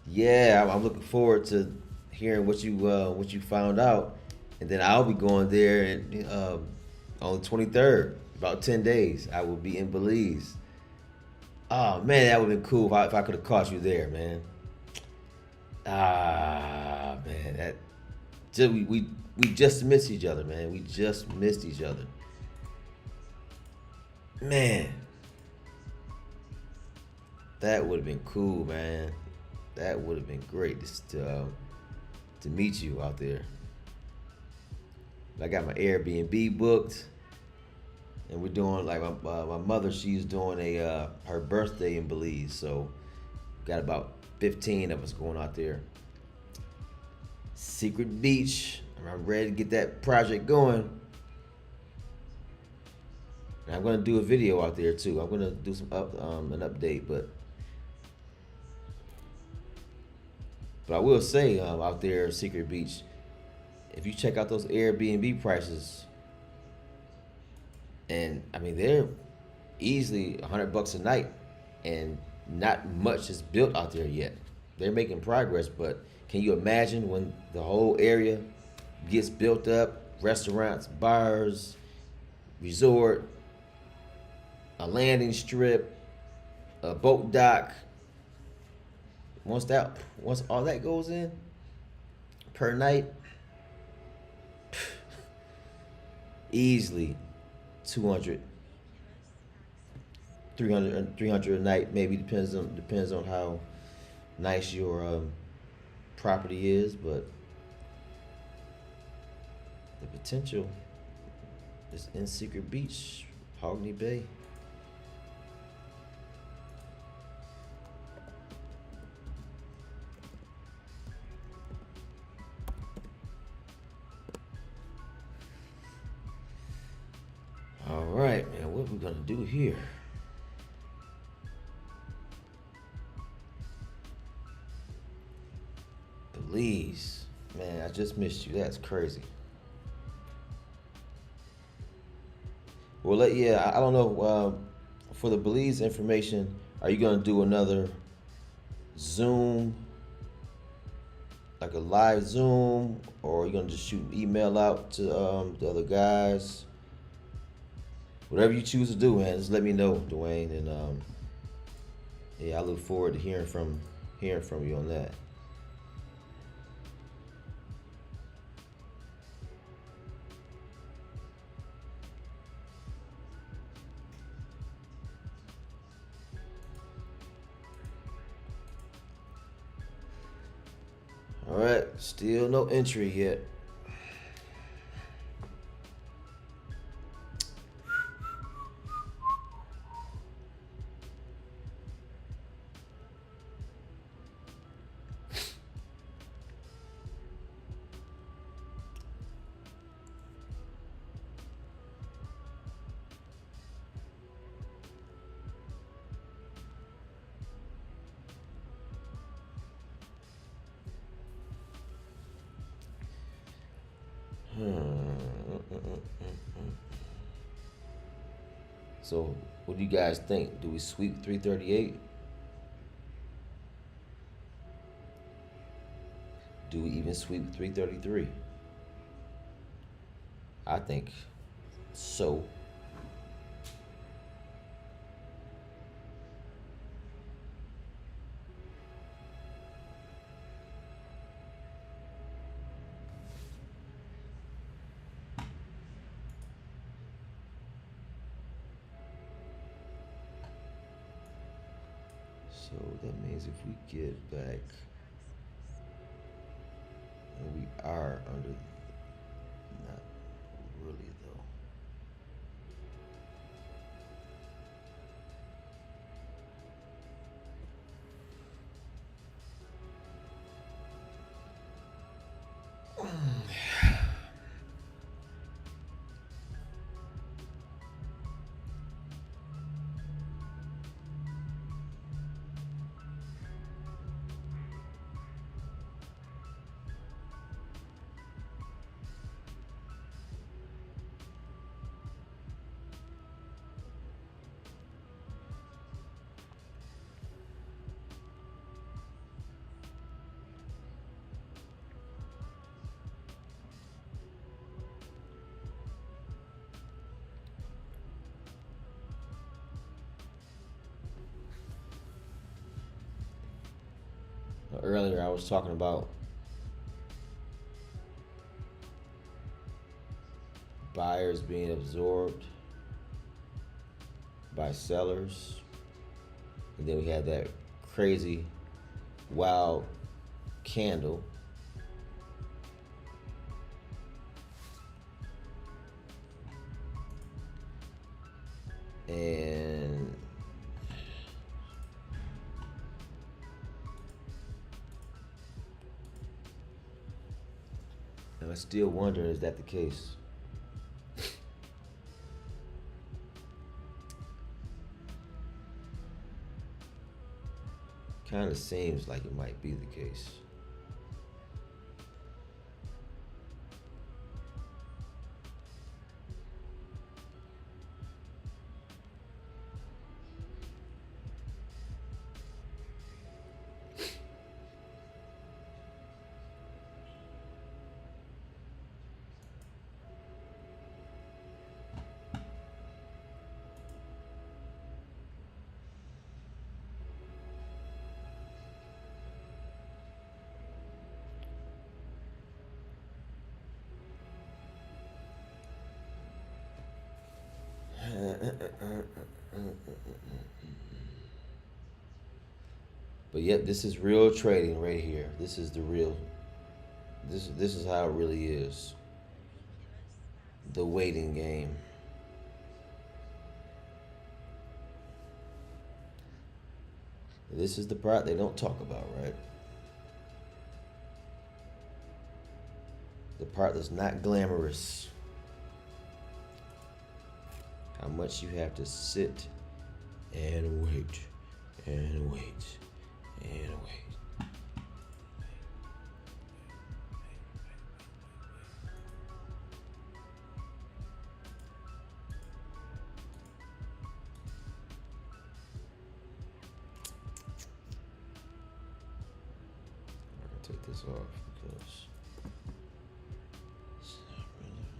yeah, I'm looking forward to hearing what you found out, and then I'll be going there and on the 23rd, about 10 days. I will be in Belize. Oh man, that would have been cool if I could have caught you there, man. Ah man, that just we just missed each other, man. We just missed each other, man. That would have been cool, man. That would have been great just to meet you out there. I got my Airbnb booked, and we're doing like my mother. She's doing her birthday in Belize, so got about 15 of us going out there. Secret Beach. I'm ready to get that project going. And I'm gonna do a video out there too. I'm gonna do an update, but I will say out there, Secret Beach, if you check out those Airbnb prices, and I mean they're easily $100 a night, and not much is built out there yet. They're making progress, but can you imagine when the whole area gets built up? Restaurants, bars, resort, a landing strip, a boat dock. Once all that goes in per night, easily 200, 300 a night. Maybe depends on how nice your property is, but the potential is in Secret Beach, Hogany Bay. All right, man, what we gonna do here? Belize, man, I just missed you. That's crazy. Well, I don't know. For the Belize information, are you gonna do another Zoom, like a live Zoom, or are you gonna just shoot an email out to the other guys? Whatever you choose to do, man, just let me know, Dwayne, and yeah, I look forward to hearing from you on that. All right, still no entry yet. So, what do you guys think? Do we sweep 338? Do we even sweep 333? I think so. So that means if we get back, and we are under, not really though. Earlier, I was talking about buyers being absorbed by sellers, and then we had that crazy, wild candle. And I still wonder, is that the case? Kind of seems like it might be the case. But yet, this is real trading right here. This is the real. This is how it really is. The waiting game. This is the part they don't talk about, right? The part that's not glamorous. How much you have to sit and wait and wait and wait. I'm gonna take this off because it's not relevant.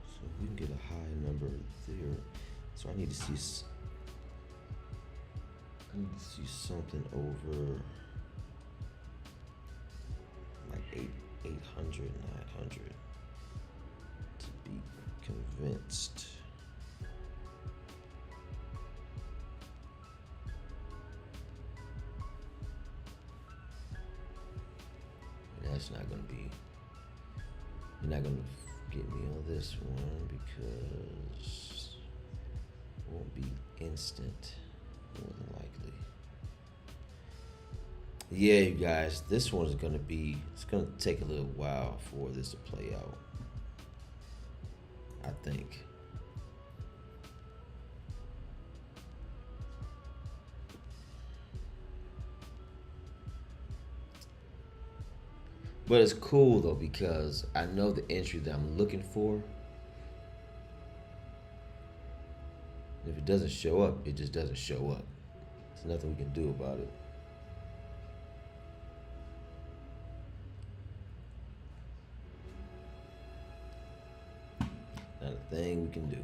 So we can get a high number there. So I need to see. I need to see something over like 800, 900 to be convinced. That's not gonna be. You're not gonna get me on this one because it won't be instant, more than likely. Yeah, you guys, this one's gonna be. It's gonna take a little while for this to play out. think. But it's cool though because I know the entry that I'm looking for. If it doesn't show up, it just doesn't show up. There's nothing we can do about it. Not a thing we can do.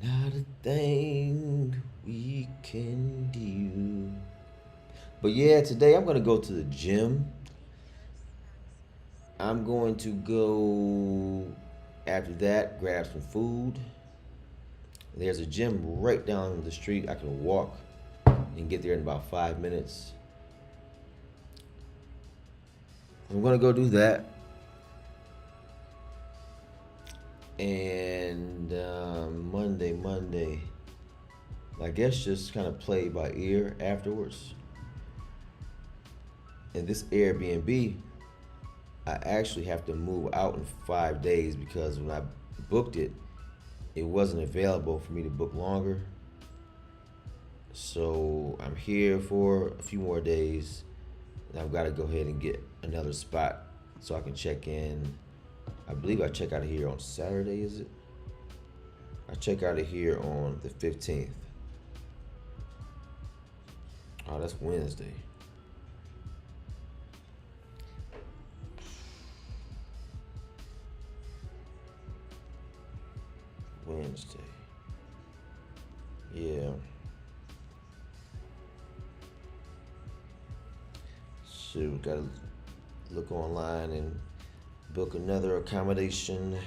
Not a thing we can do. But yeah, today I'm gonna go to the gym. I'm going to go after that, grab some food. There's a gym right down the street. I can walk and get there in about 5 minutes. I'm gonna go do that. And Monday, I guess just kind of play by ear afterwards. And this Airbnb, I actually have to move out in 5 days because when I booked it, it wasn't available for me to book longer. So I'm here for a few more days, and I've got to go ahead and get another spot so I can check in. I believe I check out of here on Saturday, is it? I check out of here on the 15th. Oh, that's Wednesday. Wednesday. Yeah. Shoot, gotta look online and book another accommodation.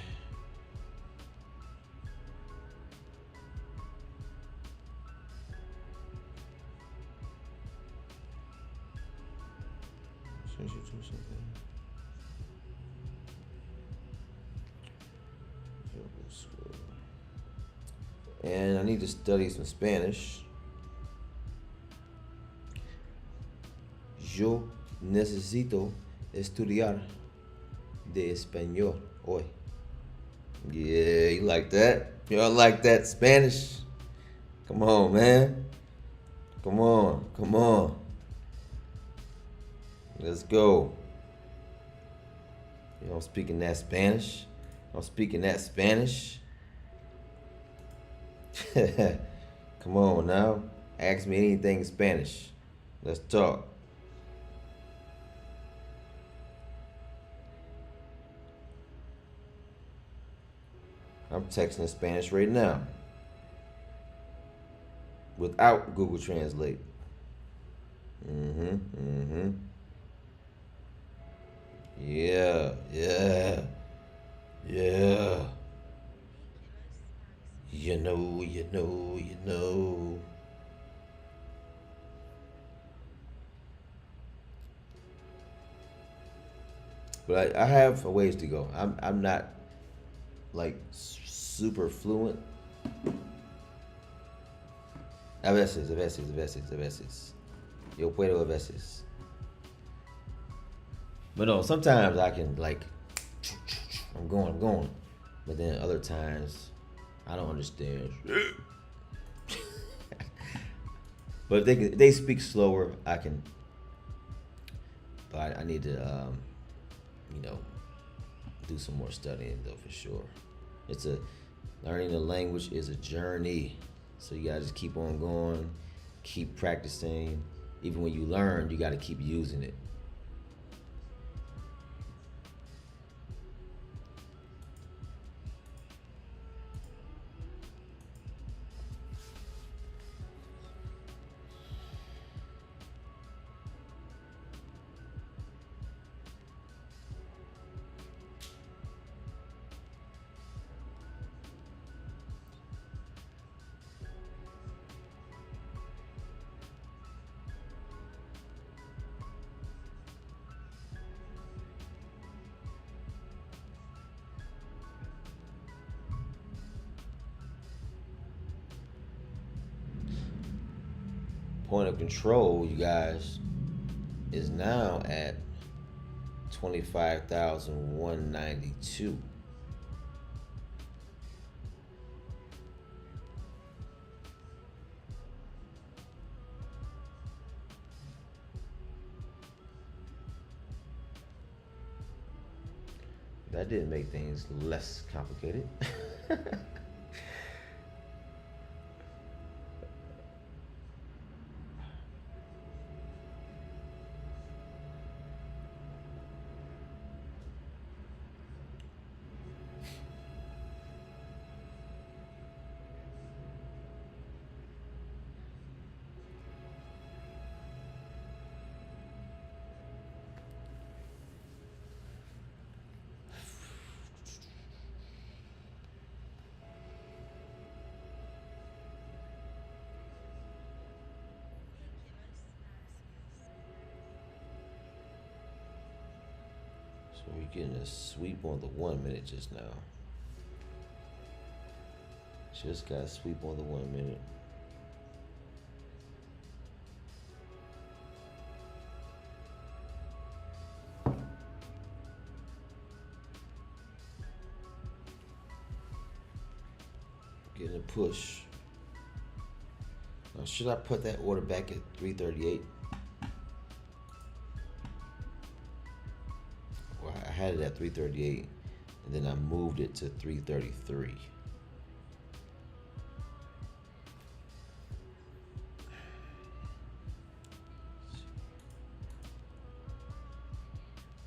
And I need to study some Spanish. Yo necesito estudiar de español hoy. Yeah, you like that? Y'all like that Spanish? Come on, man. Come on. Let's go. You know, I'm speaking that Spanish. Come on now. Ask me anything in Spanish. Let's talk. I'm texting in Spanish right now without Google Translate. Yeah. You know. But I have a ways to go. I'm not like super fluent. A veces. Yo puedo a veces. But no, sometimes I can like, I'm going. But then other times, I don't understand. But if they speak slower, I can. But I need to, do some more studying though for sure. Learning a language is a journey. So you gotta just keep on going, keep practicing. Even when you learn, you gotta keep using it. point of control, you guys, is now at 25,192. That didn't make things less complicated. So we're getting a sweep on the 1 minute just now. Just got a sweep on the 1 minute. Getting a push. Now, should I put that order back at 338? Well, I had it at 338, and then I moved it to 333.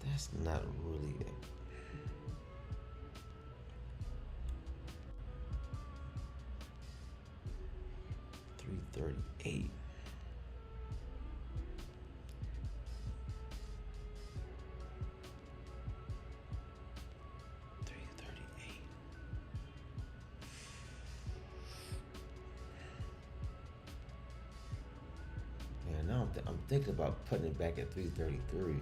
That's not really it. $338. Yeah, now I'm thinking about putting it back at 333.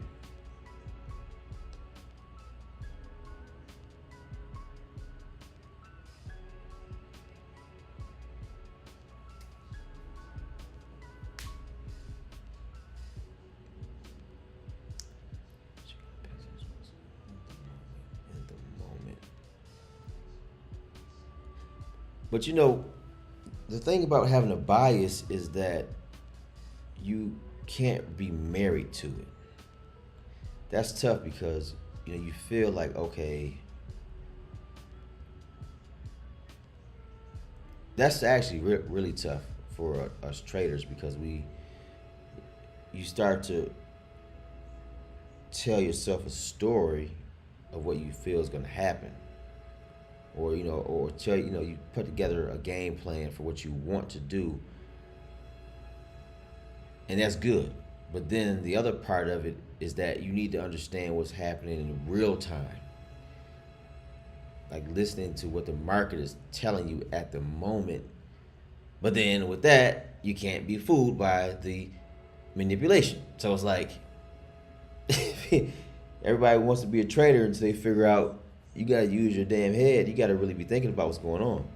But you know, the thing about having a bias is that you can't be married to it. That's tough because you feel like, okay, that's actually really tough for us traders because you start to tell yourself a story of what you feel is going to happen, or or tell you put together a game plan for what you want to do, and that's good. But then the other part of it is that you need to understand what's happening in real time, like listening to what the market is telling you at the moment. But then with that, you can't be fooled by the manipulation. So it's like everybody wants to be a trader until they figure out you got to use your damn head. You got to really be thinking about what's going on.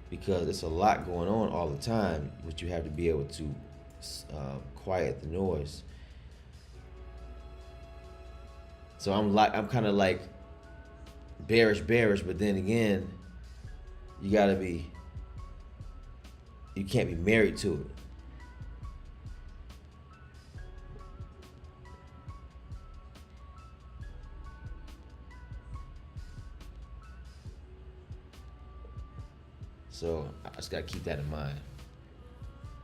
Because it's a lot going on all the time, but you have to be able to quiet the noise. So I'm kind of like bearish, but then again, you can't be married to it. So I just gotta keep that in mind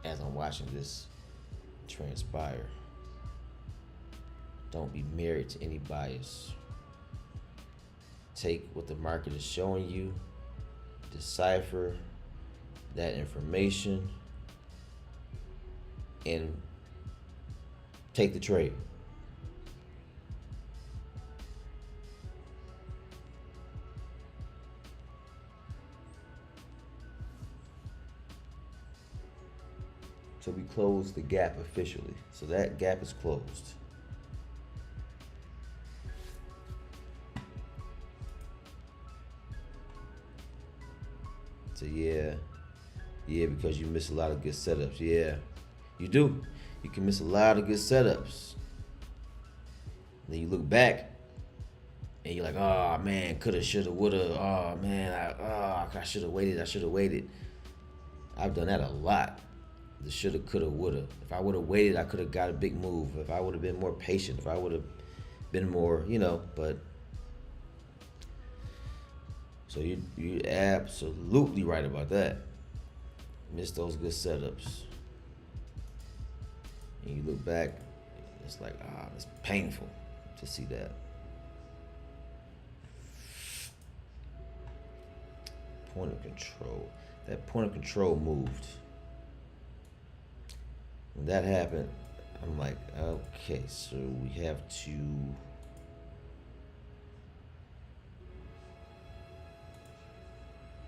as I'm watching this transpire. Don't be married to any bias. Take what the market is showing you, decipher that information, and take the trade. So we closed the gap officially. So that gap is closed. So yeah, Yeah, because you miss a lot of good setups. Yeah, you do. You can miss a lot of good setups. Then you look back and you're like, oh man, coulda, shoulda, woulda. Oh man, I should have waited. I should have waited. I've done that a lot. The shoulda, coulda, woulda. If I would have waited, I could have got a big move. If I would have been more patient, if I would have been more, but so you absolutely right about that. Miss those good setups. And you look back, it's like, it's painful to see that. Point of control. That point of control moved. When that happened, I'm like, okay, so we have to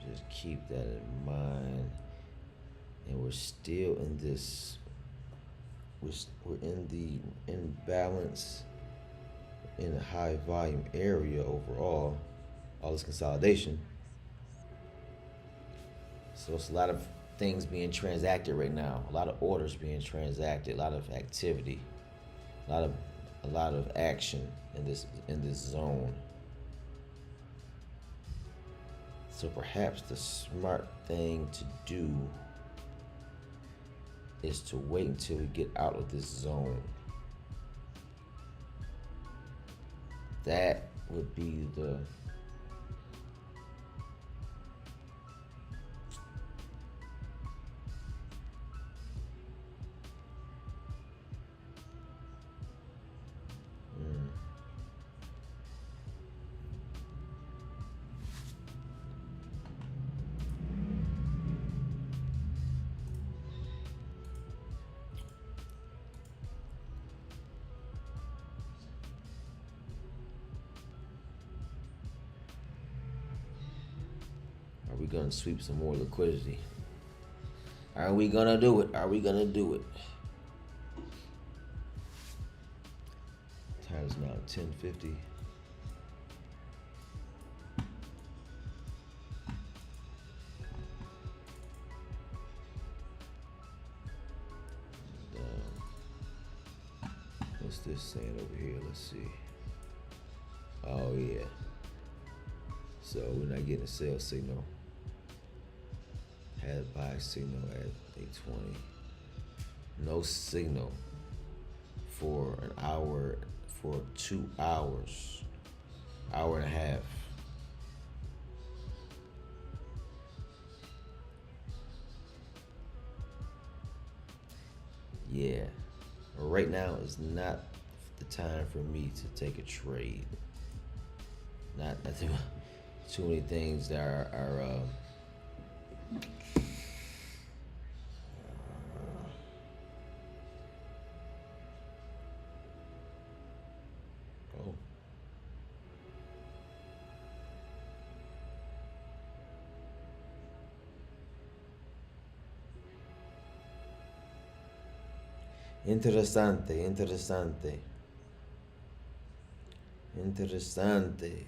just keep that in mind. And we're still in this, we're in the imbalance in a high volume area overall, all this consolidation. So it's a lot of things being transacted right now, a lot of orders being transacted, a lot of activity, a lot of action in this zone. So perhaps the smart thing to do is to wait until we get out of this zone. That would be the Are we gonna sweep some more liquidity? Are we gonna do it? Are we gonna do it? Time is now 10:50. What's this saying over here? Let's see. Oh yeah. So we're not getting a sell signal. Had a buy signal at 8:20. No signal for an hour, for 2 hours, hour and a half. Yeah, right now is not the time for me to take a trade. Not too many things that are Interessante.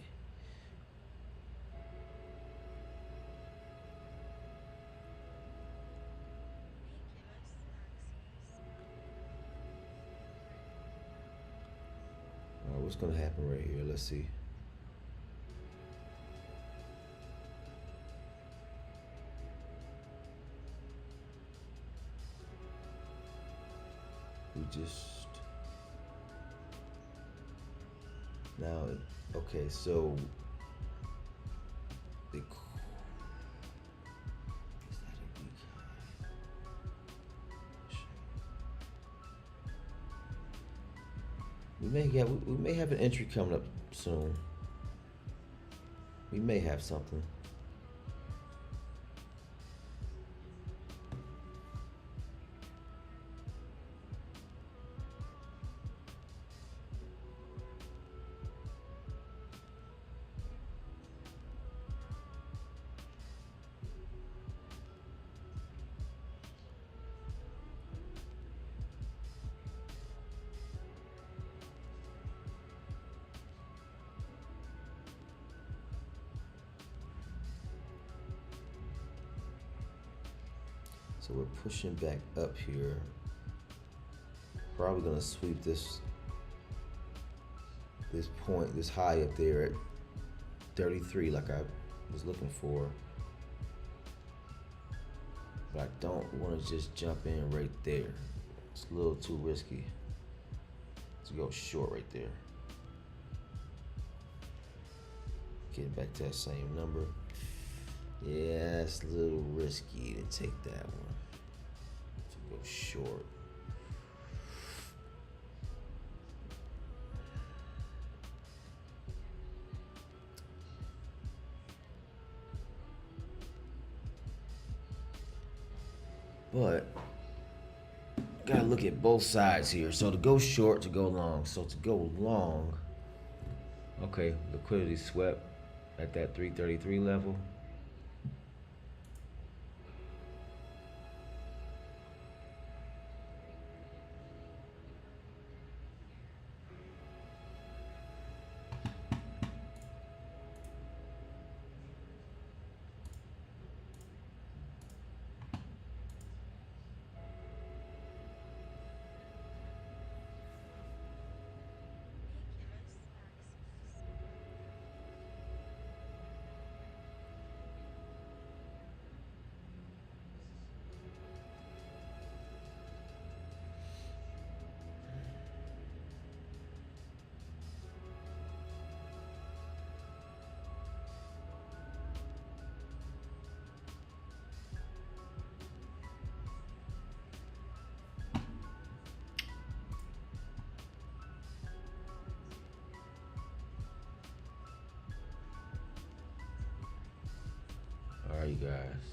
What's gonna happen right here? Let's see. We just now, okay, so the, is that a weak high? We may have an entry coming up soon. We may have something. So we're pushing back up here. Probably gonna sweep this point, this high up there at 33 like I was looking for. But I don't want to just jump in right there. It's a little too risky to go short right there. Getting back to that same number. Yeah, it's a little risky to take that one. To go short. But gotta look at both sides here. So to go short, to go long. So to go long, okay, liquidity swept at that 333 level. All right, you guys.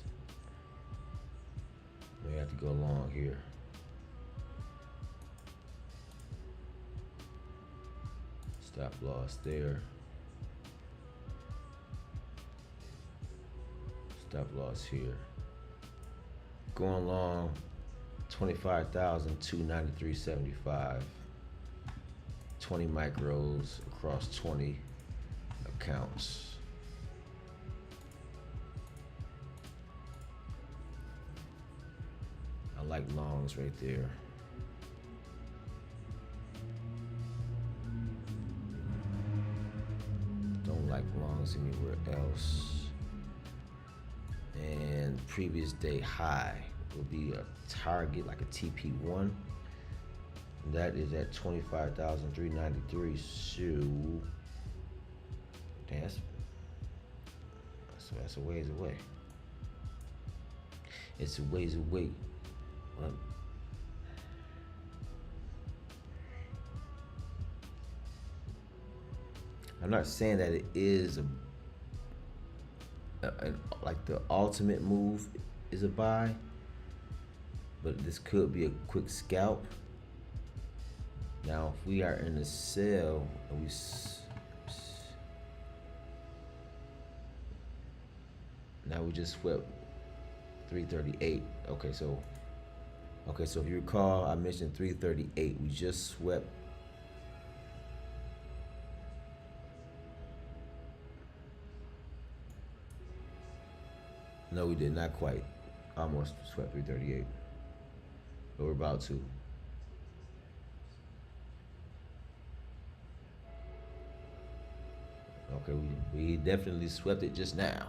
We have to go long here. Stop loss there. Stop loss here. Going long, 25,293.75. 20 micros across 20 accounts. I like longs right there. Don't like longs anywhere else. And previous day high will be a target like a TP1. And that is at 25,393. So that's a ways away. It's a ways away. I'm not saying that it is like the ultimate move is a buy, but this could be a quick scalp. Now, if we are in a sell and now we just swept 338. Okay, so if you recall, I mentioned 338. We just swept. No, we did not quite. Almost swept 338. But we're about to. Okay, we definitely swept it just now.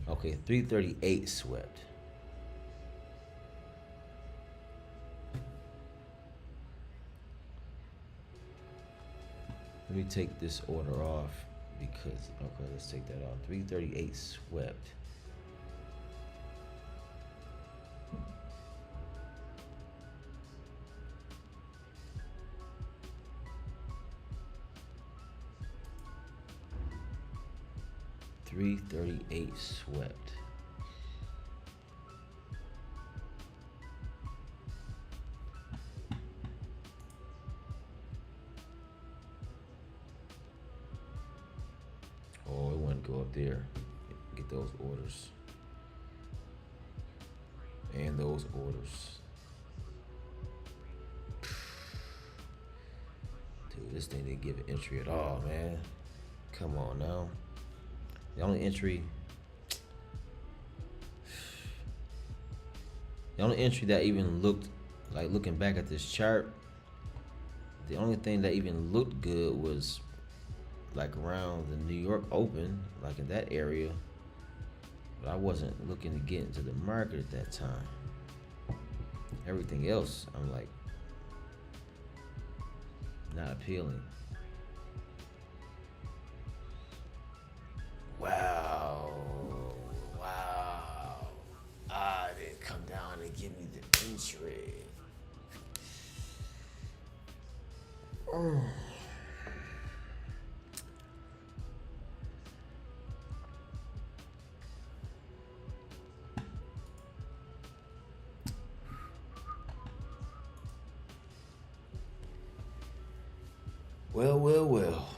Okay, 338 swept. Let me take this order off because, okay, let's take that off. 338 swept. $338 swept. Oh, it wouldn't go up there. Get those orders. And those orders. Dude, this thing didn't give an entry at all, man. Come on now. The only entry, The only entry that even looked like, looking back at this chart, the only thing that even looked good was like around the New York Open, like in that area. But I wasn't looking to get into the market at that time. Everything else, I'm like, not appealing. Wow. Wow. Ah, they come down and give me the entry. Well, well, well.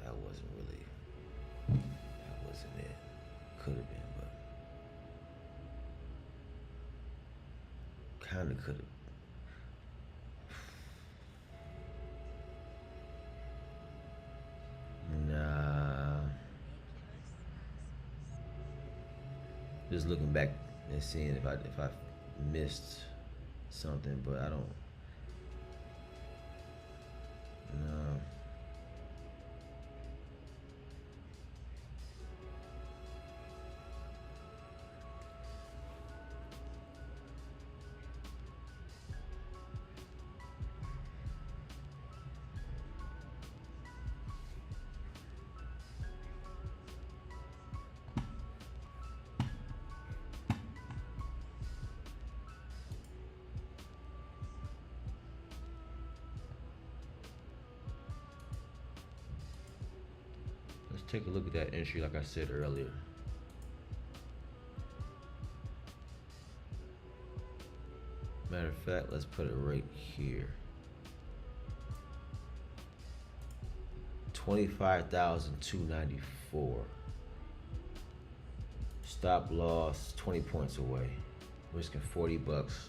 That wasn't really. That wasn't it. Could have been, but kind of could have. Nah. Just looking back and seeing if I missed something, but I don't. No. Let's take a look at that entry, like I said earlier. Matter of fact, let's put it right here. 25,294. Stop loss 20 points away. Risking 40 bucks,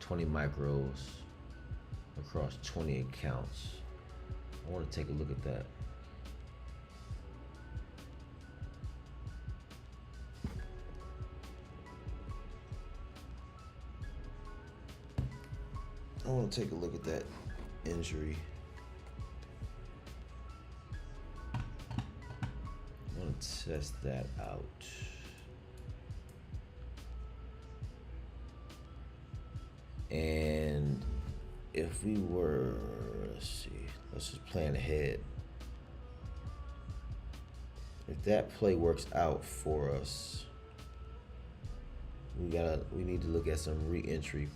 20 micros across 20 accounts. I want to take a look at that. I want to take a look at that injury. I want to test that out. And if we were, let's just plan ahead. If that play works out for us, we need to look at some re-entry,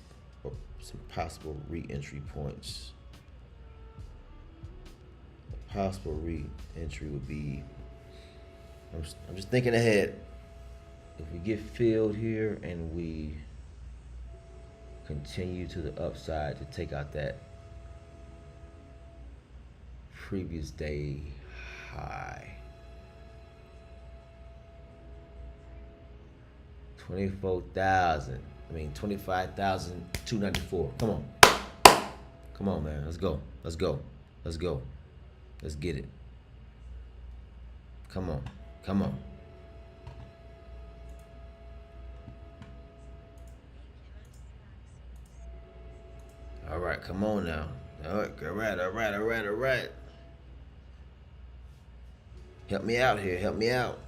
or some possible re-entry points. A possible re-entry would be, I'm just thinking ahead. If we get filled here and we continue to the upside to take out that previous day high, 25,294. Come on, man. Let's go. Let's get it. Come on. All right, come on now. All right. Help me out here. Help me out.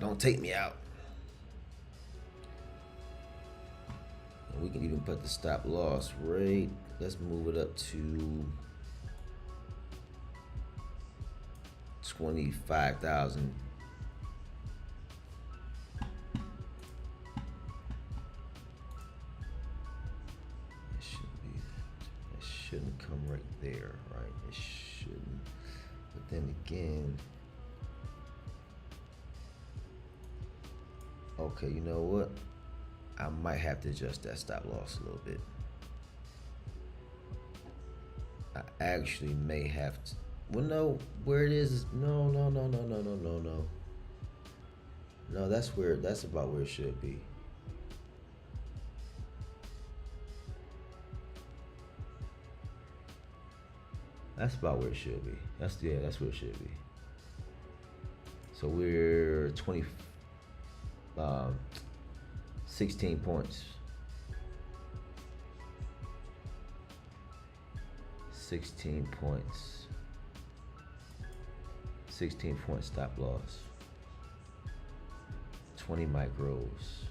Don't take me out. And we can even put the stop loss rate. Let's move it up to 25,000. It shouldn't come right there, right? It shouldn't. But then again, okay, you know what? I might have to adjust that stop loss a little bit. I actually may have to. Well, no, where it is. No, no, no, no, no, no, no, no. No, that's where. That's about where it should be. That's about where it should be. That's where it should be. So we're 20, um, 16 points. 16 points. 16-point stop loss. 20 micros.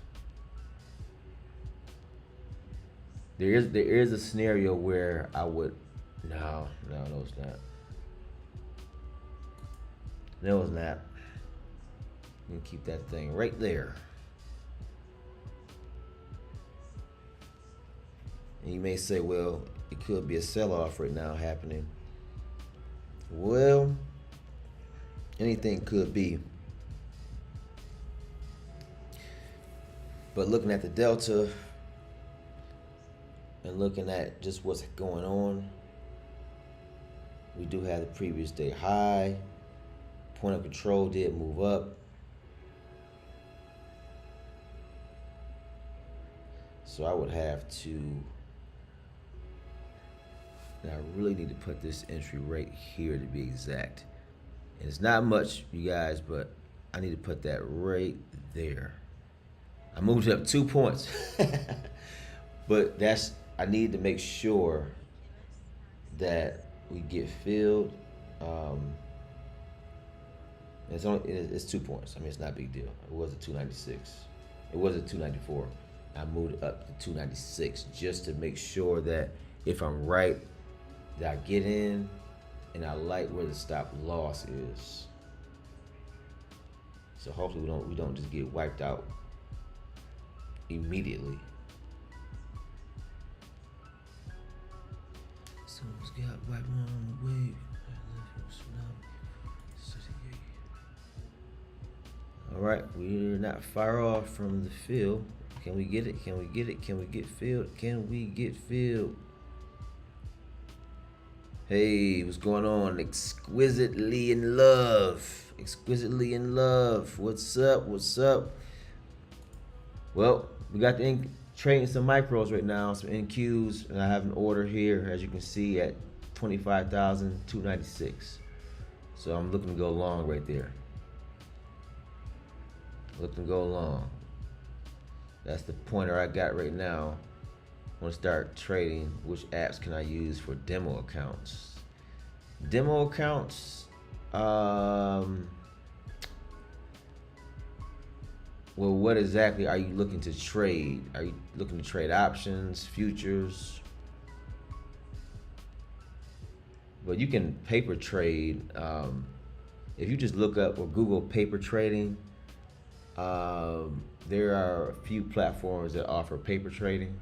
There is a scenario where I would. No, it's not. No, it's not. You can keep that thing right there. And you may say, well, it could be a sell-off right now happening. Well, anything could be. But looking at the delta and looking at just what's going on, we do have the previous day high. Point of control did move up. So I would have to, and I really need to put this entry right here to be exact. And it's not much, you guys, but I need to put that right there. I moved it up 2 points. But I need to make sure that we get filled. It's 2 points. I mean, it's not a big deal. It was a 296. It was a 294. I moved it up to 296 just to make sure that if I'm right, that I get in and I like where the stop loss is. So hopefully we don't just get wiped out immediately. Someone's got wiped on the wave. All right, we're not far off from the fill. Can we get it? Can we get it? Can we get filled? Can we get filled? Hey, what's going on? Exquisitely in love. Exquisitely in love. What's up? What's up? Well, we got the trading some micros right now, some NQs, and I have an order here, as you can see, at 25,296. So I'm looking to go long right there. Looking to go long. That's the pointer I got right now. I want to start trading. Which apps can I use for demo accounts? Demo accounts. Well, what exactly are you looking to trade? Are you looking to trade options, futures? But you can paper trade. If you just look up or Google paper trading, there are a few platforms that offer paper trading.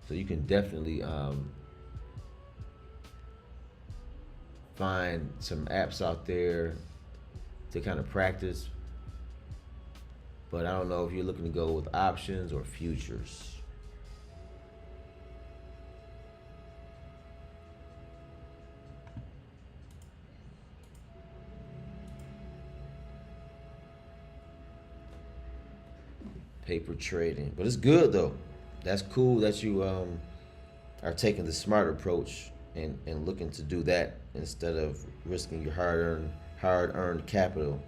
So you can definitely find some apps out there to kind of practice. But I don't know if you're looking to go with options or futures. Paper trading, but it's good though. That's cool that you are taking the smart approach and looking to do that instead of risking your hard-earned capital.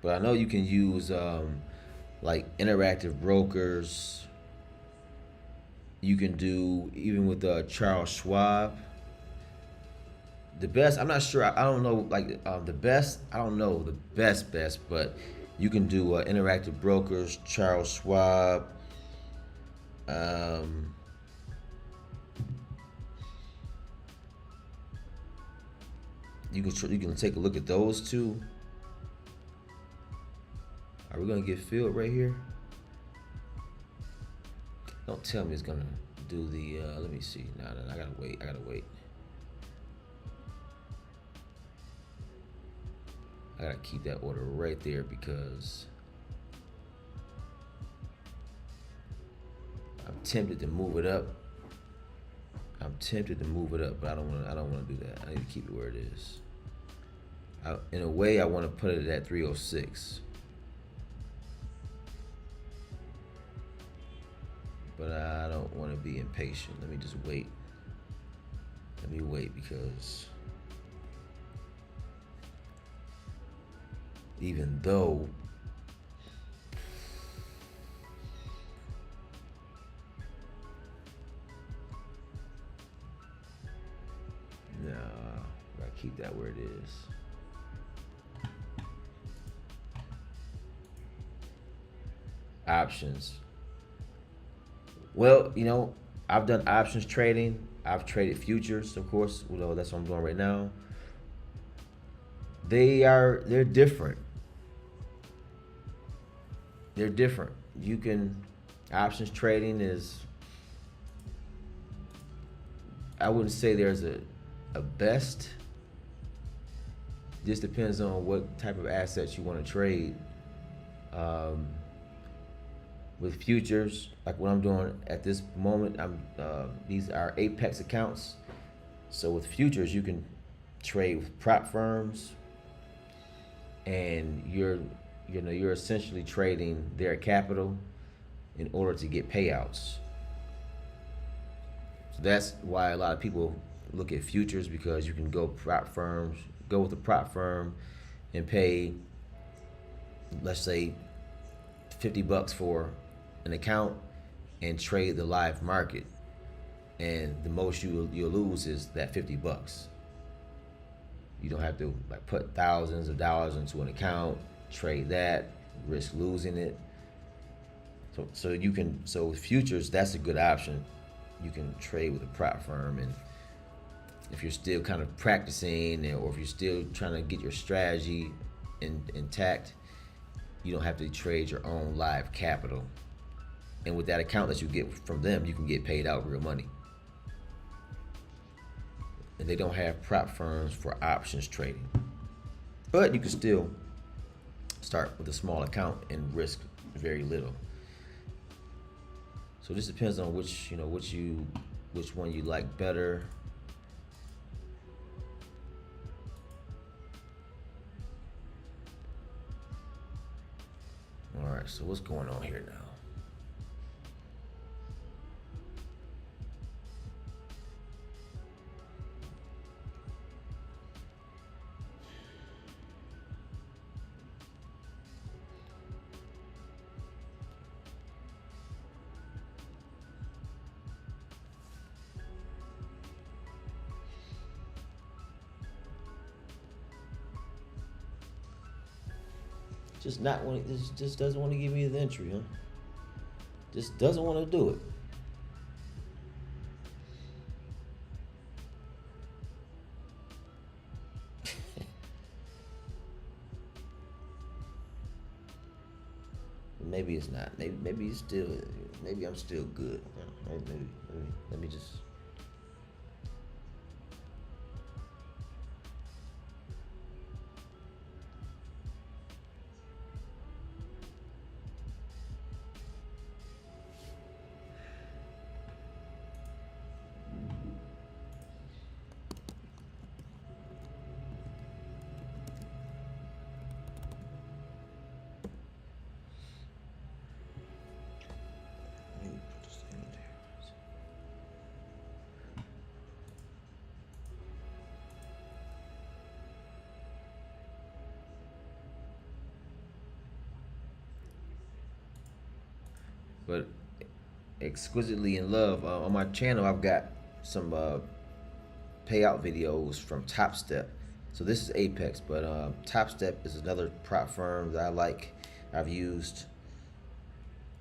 But I know you can use like interactive brokers. You can do even with Charles Schwab. The best, I'm not sure. I don't know like the best. I don't know the best, but you can do interactive brokers, Charles Schwab. You can take a look at those two. Are we gonna get filled right here? Don't tell me it's gonna do the. Let me see. No, I gotta wait. I gotta keep that order right there because I'm tempted to move it up. But I don't want to do that. I need to keep it where it is. In a way, I want to put it at 306. But I don't want to be impatient. Let me just wait. Let me wait because even though no, I gotta keep that where it is. Options. Well, I've done options trading. I've traded futures, of course. That's what I'm doing right now. They're different. They're different. Options trading is, I wouldn't say there's a best. Just depends on what type of assets you want to trade. With futures, like what I'm doing at this moment, these are Apex accounts. So with futures, you can trade with prop firms, and you're essentially trading their capital in order to get payouts. So that's why a lot of people look at futures, because you can go with a prop firm and pay, let's say, $50 for an account and trade the live market, and the most you'll lose is that $50. You don't have to put thousands of dollars into an account, trade that, risk losing it. So with futures, that's a good option. You can trade with a prop firm, and if you're still kind of practicing, or if you're still trying to get your strategy intact, you don't have to trade your own live capital. And with that account that you get from them, you can get paid out real money. And they don't have prop firms for options trading. But you can still start with a small account and risk very little. So this depends on which one you like better. All right, so what's going on here now? Just doesn't want to give me the entry, huh? Just doesn't want to do it. Maybe it's not. Maybe it's still. Maybe I'm still good. Maybe. Let me just. But exquisitely in love, on my channel, I've got some payout videos from Top Step. So this is Apex, but Top Step is another prop firm that I like. I've used.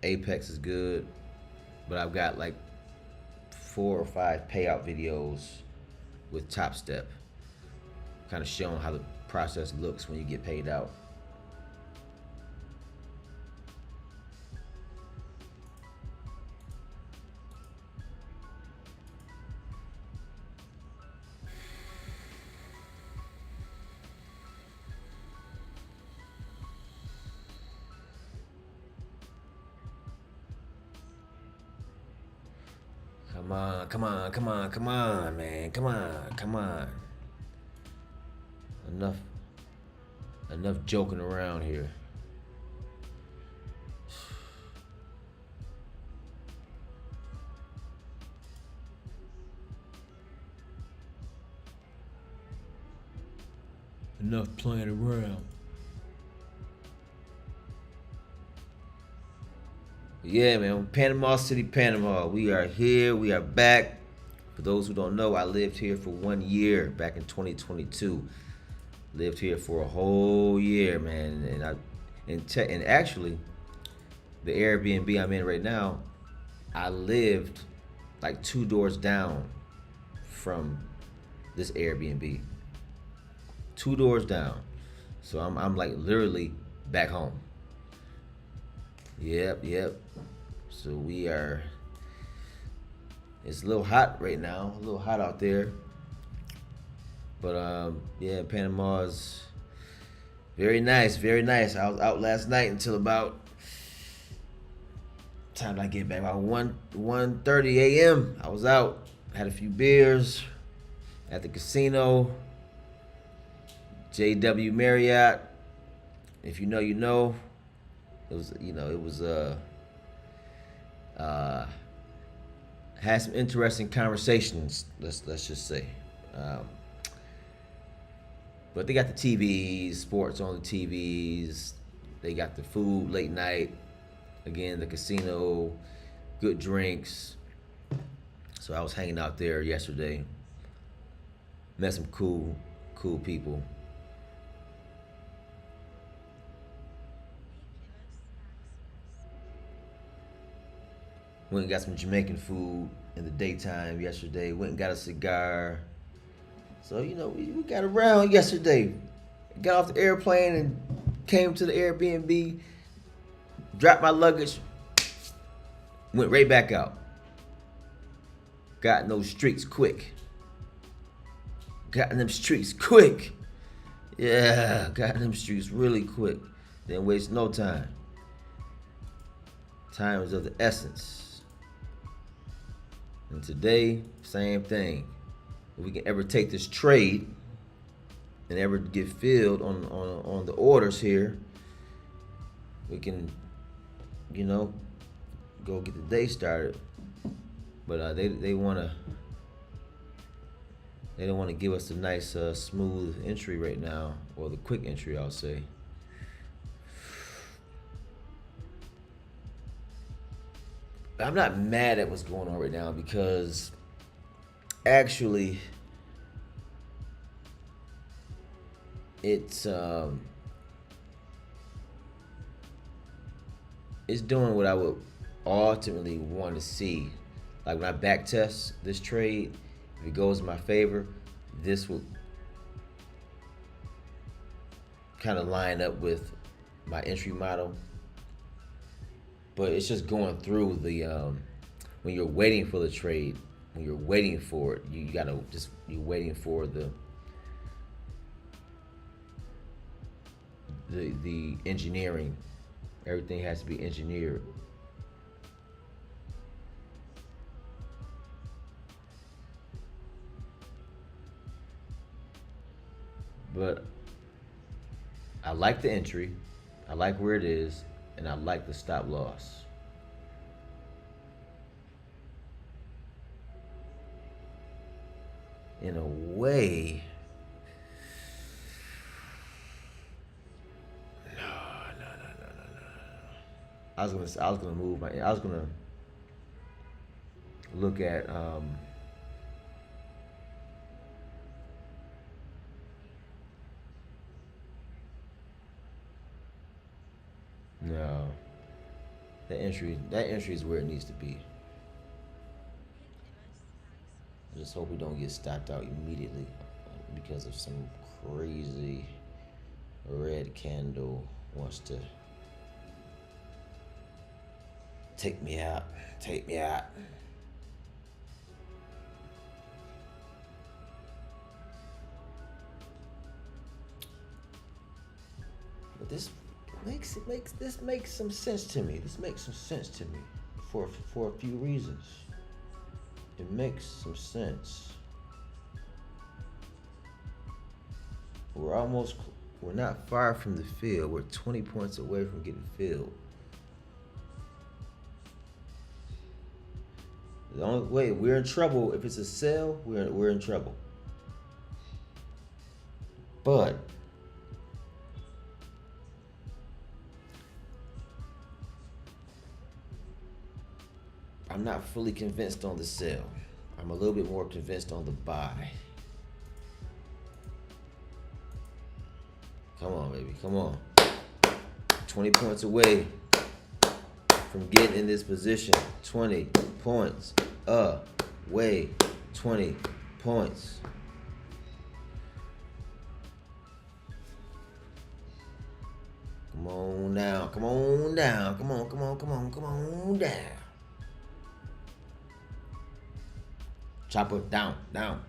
Apex is good, but I've got like 4 or 5 payout videos with Top Step, kind of showing how the process looks when you get paid out. Come on, come on, come on, come on, man. Come on, come on. Enough enough joking around here. Enough playing around. Yeah, man. Panama City, Panama. We are here. We are back. For those who don't know, I lived here for 1 year back in 2022. Lived here for a whole year, man. And actually, the Airbnb I'm in right now, I lived like two doors down from this Airbnb. Two doors down. So I'm like literally back home. Yep, yep. So we are. It's a little hot right now. A little hot out there. But yeah, Panama's very nice, very nice. I was out last night until about time I get back about 1:30 a.m. I was out, had a few beers at the casino, JW Marriott. If you know, you know. It was had some interesting conversations. Let's just say. Um, but they got the TVs, sports on the TVs. They got the food late night. Again, the casino, good drinks. So I was hanging out there yesterday. Met some cool people. Went and got some Jamaican food in the daytime yesterday. Went and got a cigar. So, we got around yesterday. Got off the airplane and came to the Airbnb, dropped my luggage, went right back out. Got in those streets quick. Got in them streets quick. Yeah, got in them streets really quick. Didn't waste no time. Time is of the essence. And today, same thing. If we can ever take this trade and ever get filled on the orders here, we can, go get the day started. But they don't want to give us a nice smooth entry right now, or the quick entry, I'll say. I'm not mad at what's going on right now because actually it's doing what I would ultimately want to see. Like when I back test this trade, if it goes in my favor, this will kind of line up with my entry model. But it's just going through the when you're waiting for the trade, when you're waiting for it, you're waiting for the engineering. Everything has to be engineered. But I like the entry. I like where it is, and I like the stop loss. In a way, no. I was gonna look at no. That entry is where it needs to be. I just hope we don't get stopped out immediately because of some crazy red candle wants to take me out. Take me out. But this makes some sense to me. This makes some sense to me for a few reasons. It makes some sense. We're not far from the field. We're 20 points away from getting filled. The only way we're in trouble if it's a sell, we're in trouble. But I'm not fully convinced on the sell. I'm a little bit more convinced on the buy. Come on, baby. Come on. 20 points away from getting in this position. 20 points away. 20 points. Come on down. Come on down. Come on, come on, come on, come on down. Chopper down, down.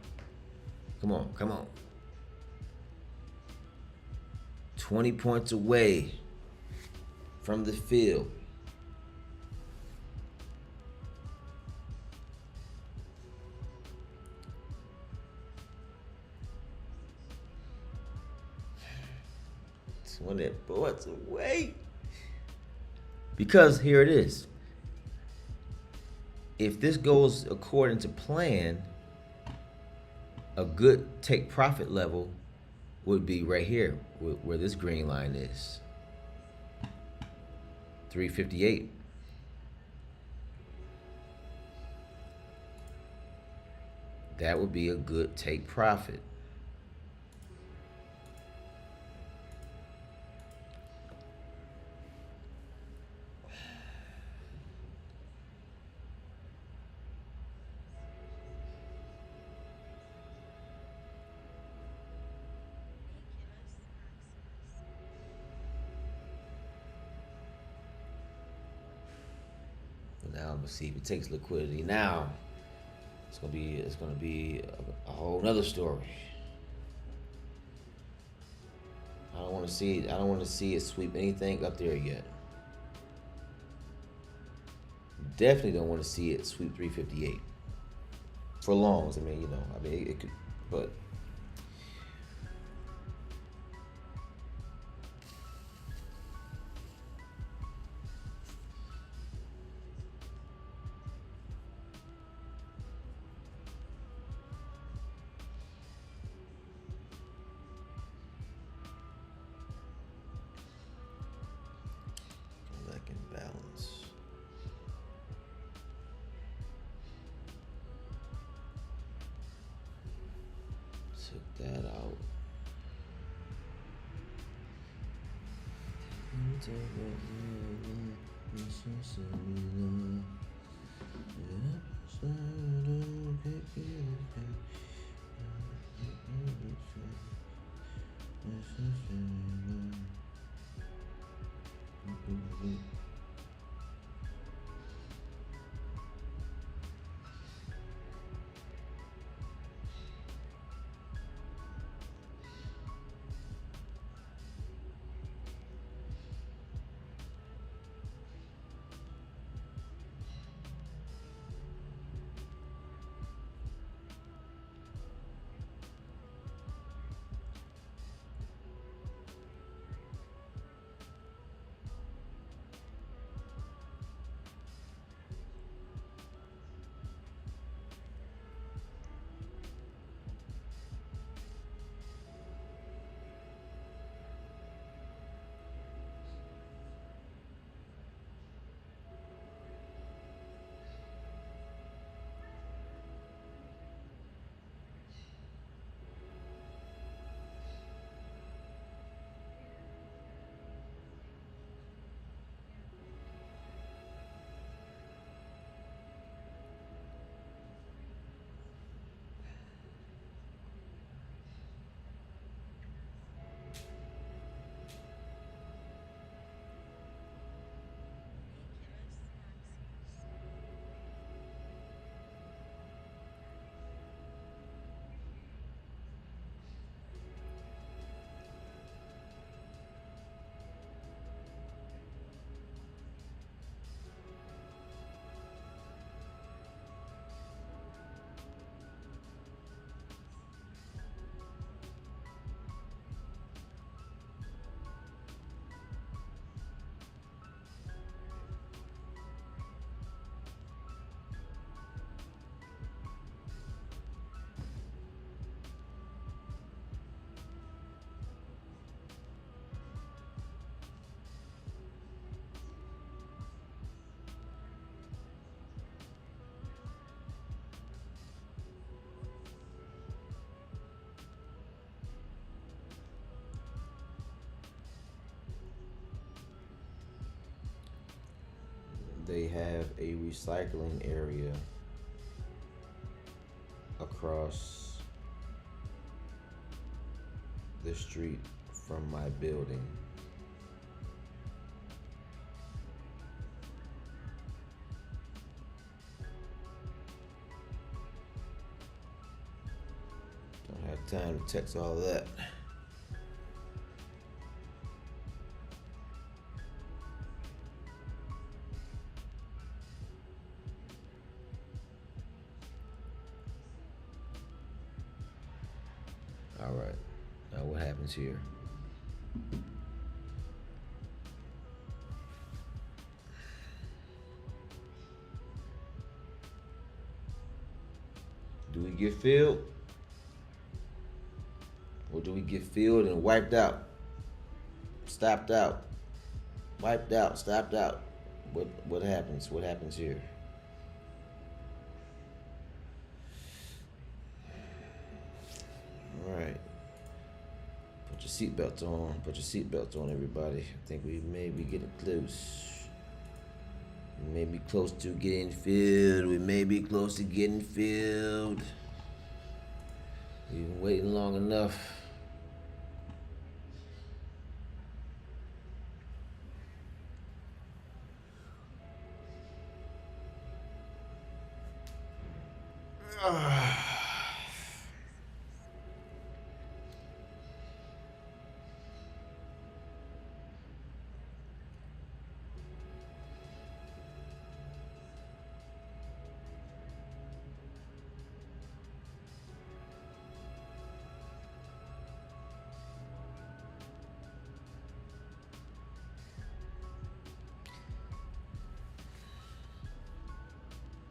Come on, come on. 20 points away from the field. It's 20 points away. Because here it is. If this goes according to plan, a good take profit level would be right here where this green line is. 358. That would be a good take profit. Now I'm gonna see if it takes liquidity. Now it's gonna be a whole nother story. I don't want to see it sweep anything up there yet. Definitely don't want to see it sweep 358 for longs. I mean, it could, but. Balance. Took that out. they have a recycling area across the street from my building. Don't have time to text all of that. All right, now what happens here? Do we get filled? Or do we get filled and wiped out? Stopped out. Wiped out, stopped out. What happens? What happens here? All right. Put your seatbelts on. Put your seatbelts on, everybody. I think we may be getting close. We may be close to getting filled. We may be close to getting filled. We've been waiting long enough.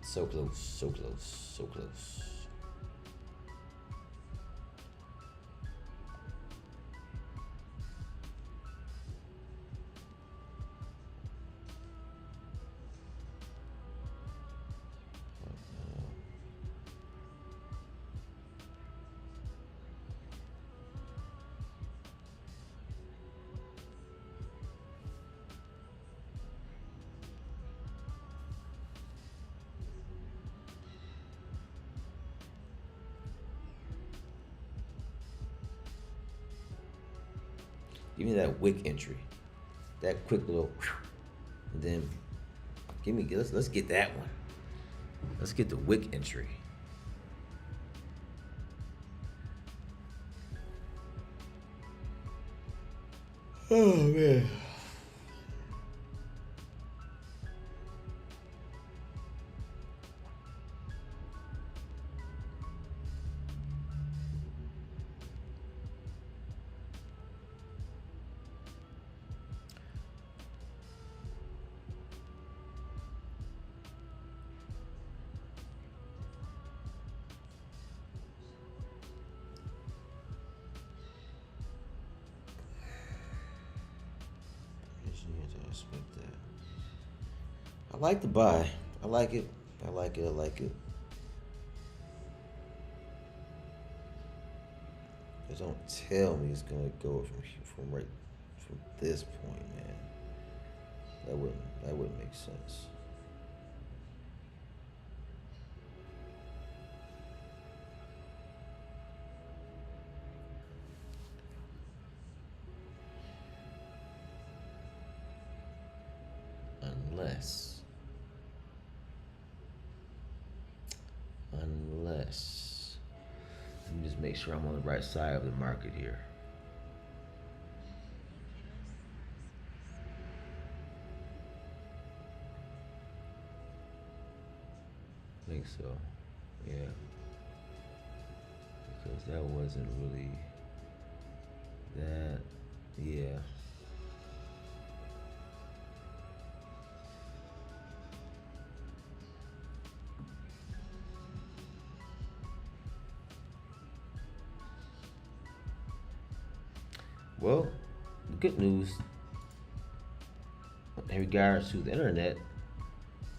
So close, so close, so close. Give me that wick entry, that quick little, and then let's get that one. Let's get the wick entry. Oh man. I like the buy. I like it. I like it. I like it. Just don't tell me it's gonna go from this point, man. That wouldn't make sense. Unless, let me just make sure I'm on the right side of the market here. I think so, yeah. Because that wasn't really that, yeah. Well, the good news in regards to the internet,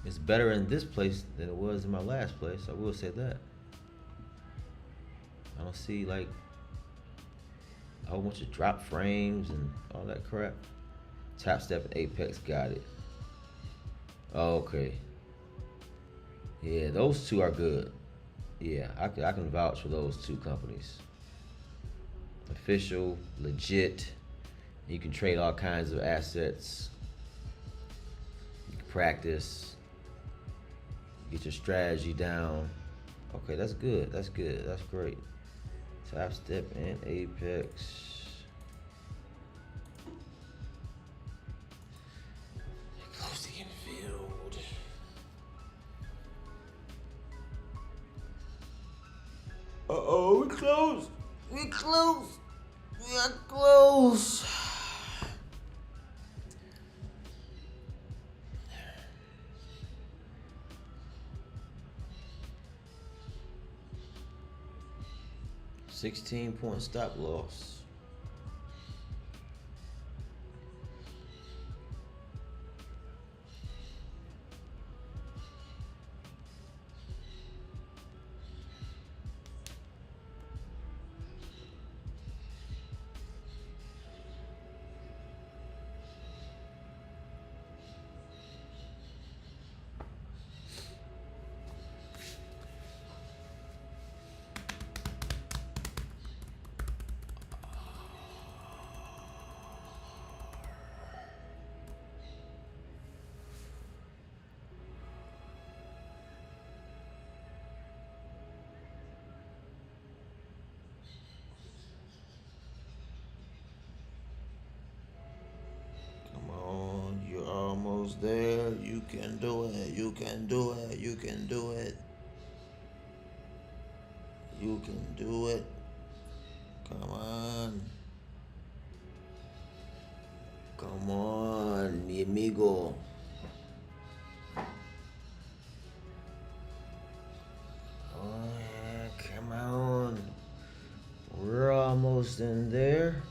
it's better in this place than it was in my last place. I will say that. I don't see like a whole bunch of drop frames and all that crap. Tap Step and Apex got it. Okay. Yeah, those two are good. Yeah, I can vouch for those two companies. Official, legit. You can trade all kinds of assets. You can practice. Get your strategy down. Okay, that's good. That's good. That's great. Top Step and Apex. Close the infield. Uh-oh, we close. We close. We are close. $16-point stop loss. Almost there. You can do it. You can do it. You can do it. You can do it. Come on. Come on, mi amigo. Oh, yeah, come on. We're almost in there.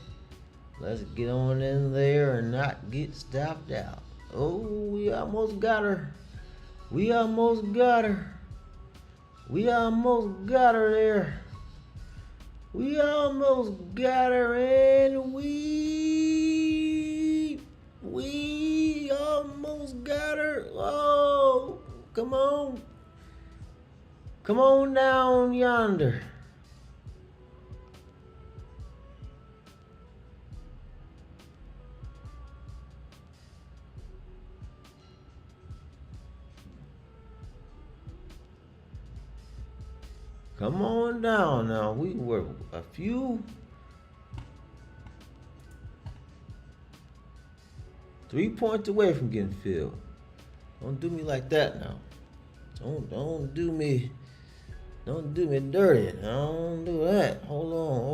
Let's get on in there and not get stopped out. Oh, we almost got her. We almost got her. We almost got her there. We almost got her, and we almost got her. Oh, come on. Come on down yonder. Come on down now. We were a few 3 points away from getting filled. Don't do me like that now. Don't do me dirty. Don't do that. Hold on.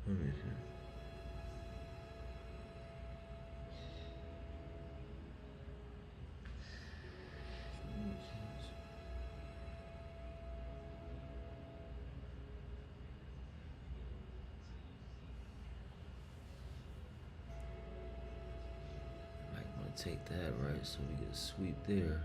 Let me see. Might want to take that right so we get a sweep there.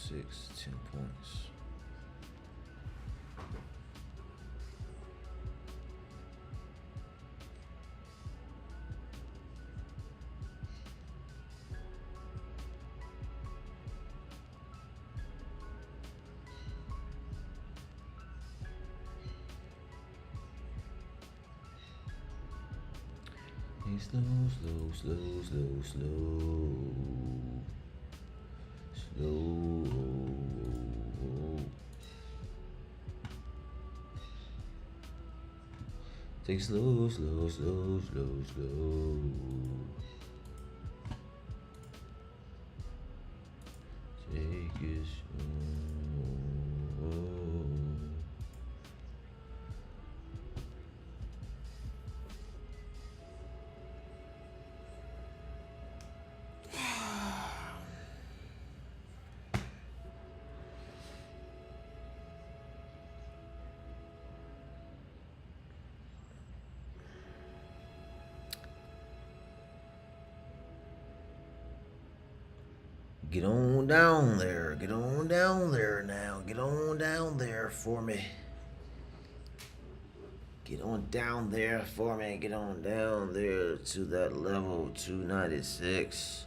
6, 10 points. Hey, slow, slow, slow, slow, slow. Slow. Take slow, slow, slow, slow, slow. Take it slow. Get on down there. Get on down there now. Get on down there for me. Get on down there for me. Get on down there to that level 296.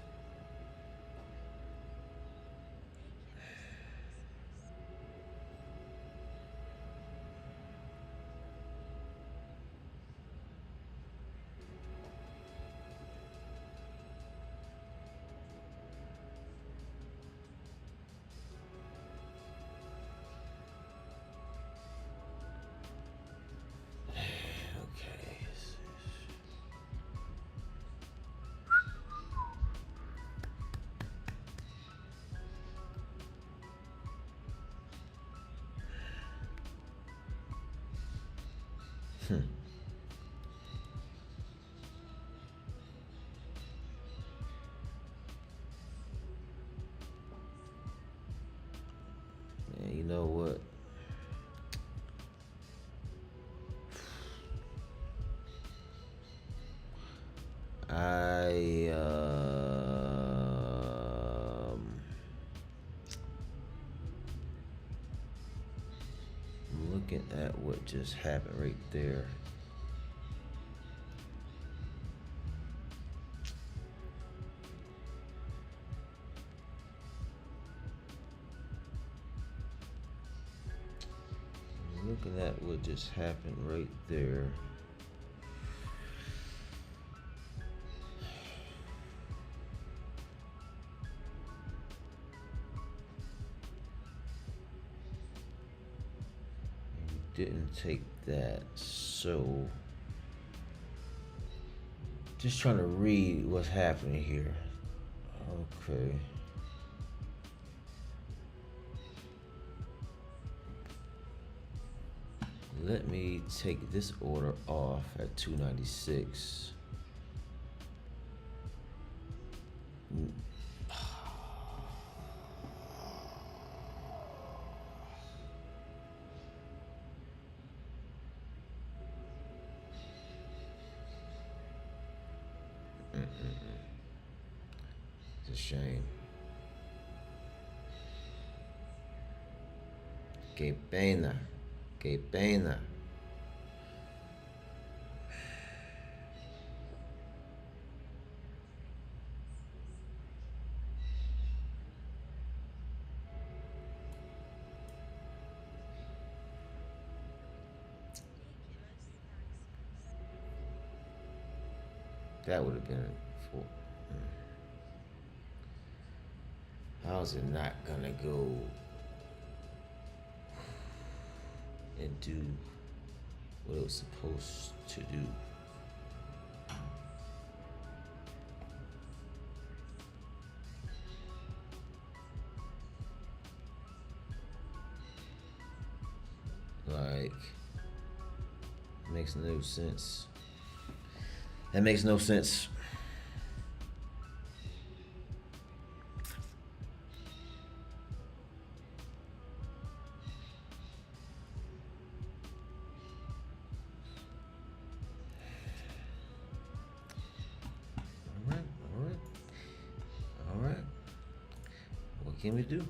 Man, you know what? Looking at what just happened right there. Looking at what just happened right there. Didn't take that, so just trying to read what's happening here. Okay. Let me take this order off at 296. It's a shame. Que pena. Que pena. That would have been four. How's it not gonna go and do what it was supposed to do? Like, makes no sense. That makes no sense. All right. What can we do?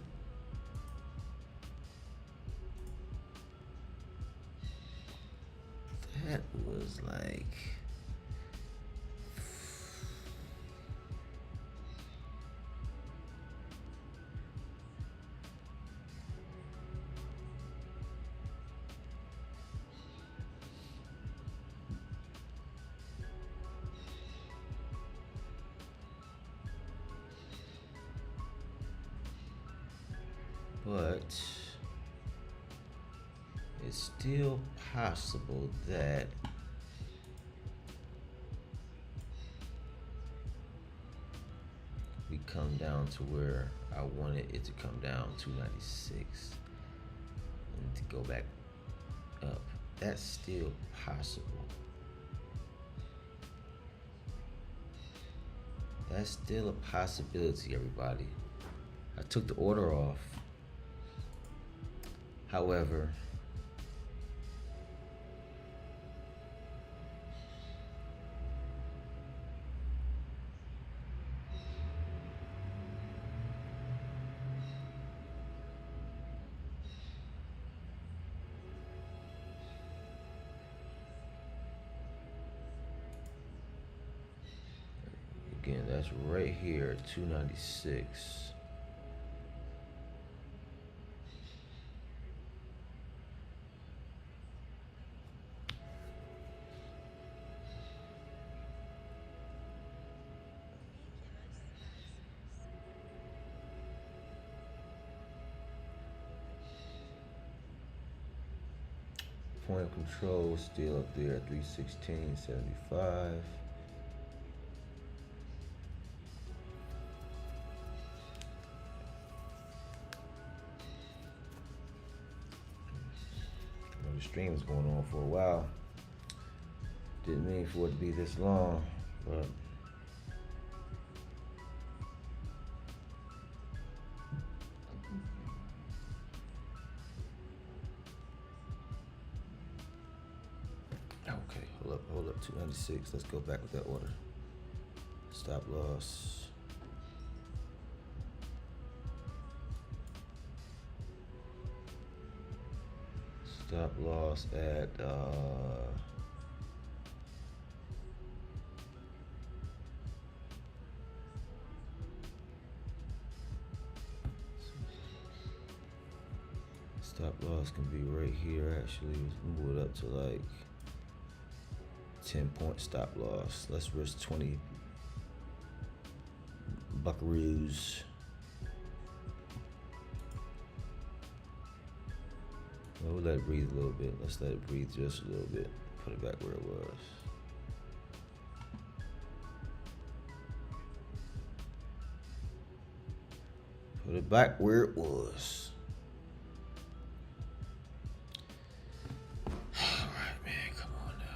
but it's still possible that we come down to where I wanted it to come down, 296, and to go back up. That's still possible. That's still a possibility, everybody. I took the order off. However, again, that's right here, 296. Point of control still up there at 316.75. The stream was going on for a while. Didn't mean for it to be this long, but okay, hold up, 296. Let's go back with that order. Stop loss. Stop loss at stop loss can be right here. Actually, let's move it up to like 10-point stop loss. Let's risk 20 buckaroos. We'll let it breathe a little bit. Let's let it breathe just a little bit. Put it back where it was. Put it back where it was. All right, man, come on now.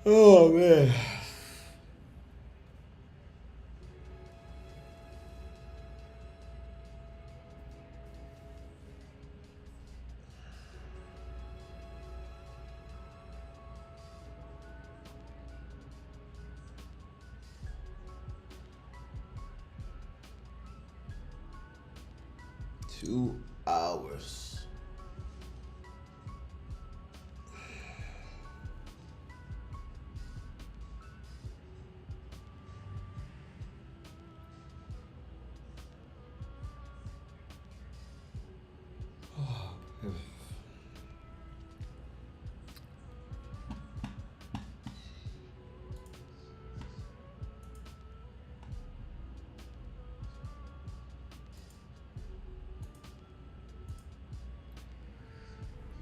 Oh man. Two hours.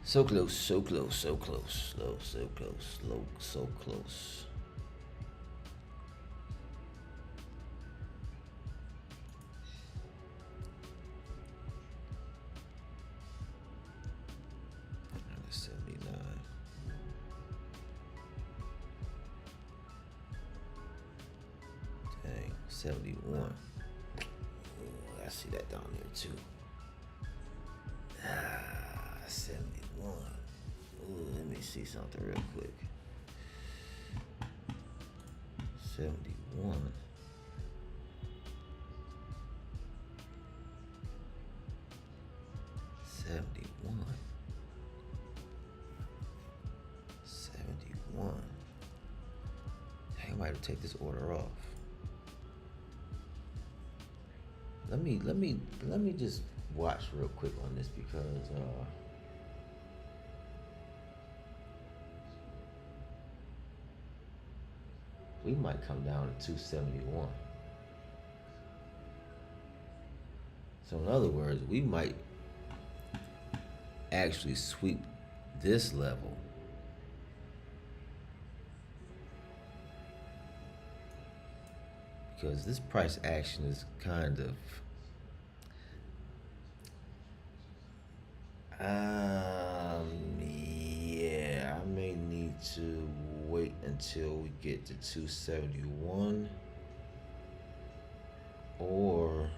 So close, so close, so close, slow, so close, slow, so close. 71. I see that down there too. 71. Ooh, let me see something real quick. 71. 71. 71. I might have to take this order off. Let me just watch real quick on this because we might come down to 271. So in other words, we might actually sweep this level. Because this price action is kind of yeah, I may need to wait until we get to 271 or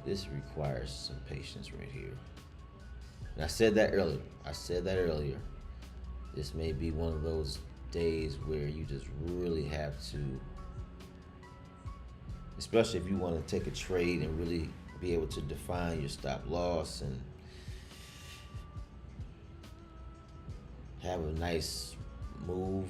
this requires some patience right here. And I said that earlier. This may be one of those days where you just really have to, especially if you want to take a trade and really be able to define your stop loss and have a nice move.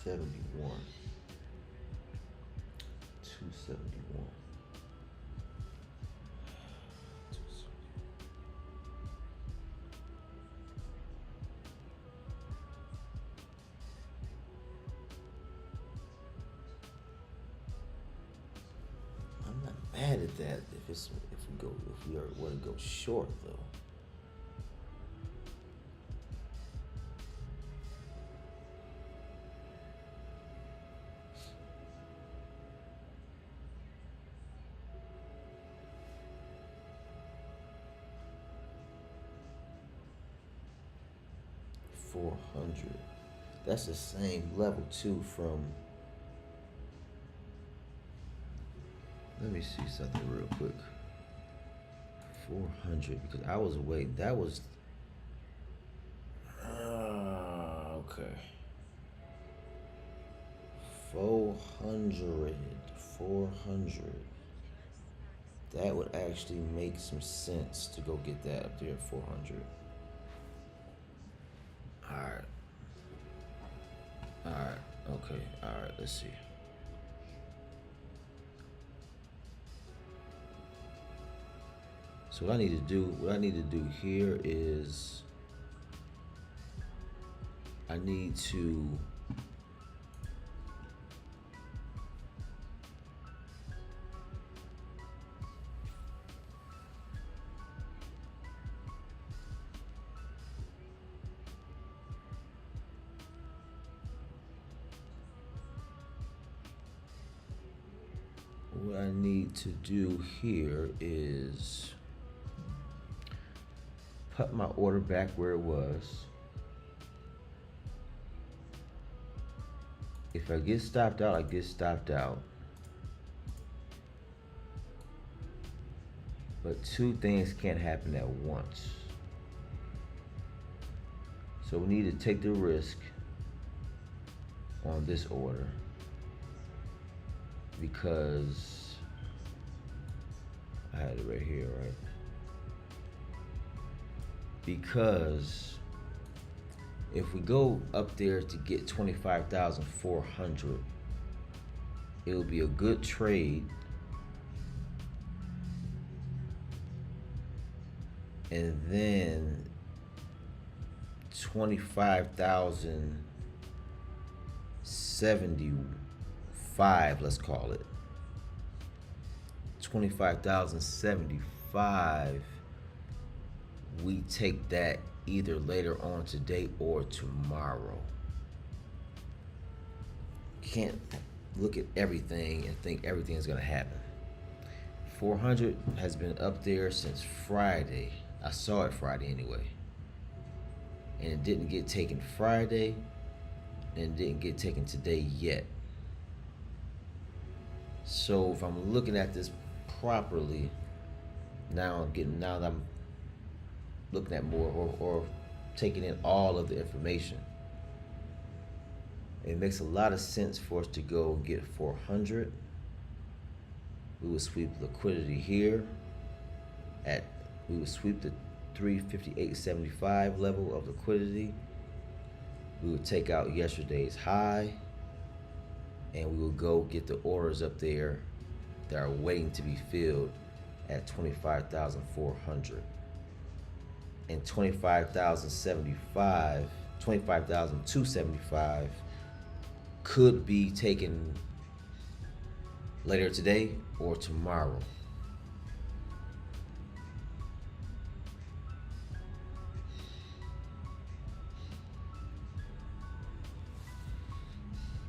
$71, $271. I'm not mad at that if we want to go short though. $400. That's the same level too from. Let me see something real quick. 400 because I was waiting. That was. Okay. 400. That would actually make some sense to go get that up there at 400. Alright, okay, alright, let's see. So what I need to do here is I need to do here is put my order back where it was. If I get stopped out, I get stopped out. But two things can't happen at once. So we need to take the risk on this order. because I had it right here, right? Because if we go up there to get 25,400, it will be a good trade. And then 25,075, let's call it. 25,075, we take that either later on today or tomorrow. Can't look at everything and think everything is going to happen. 400 has been up there since Friday. I saw it Friday anyway. And it didn't get taken Friday, and it didn't get taken today yet. So if I'm looking at this properly, now that I'm looking at more or taking in all of the information, it makes a lot of sense for us to go get 400. We would sweep liquidity here we would sweep the 358.75 level of liquidity. We would take out yesterday's high, and we will go get the orders up there that are waiting to be filled at 25,400. And 25,275 could be taken later today or tomorrow.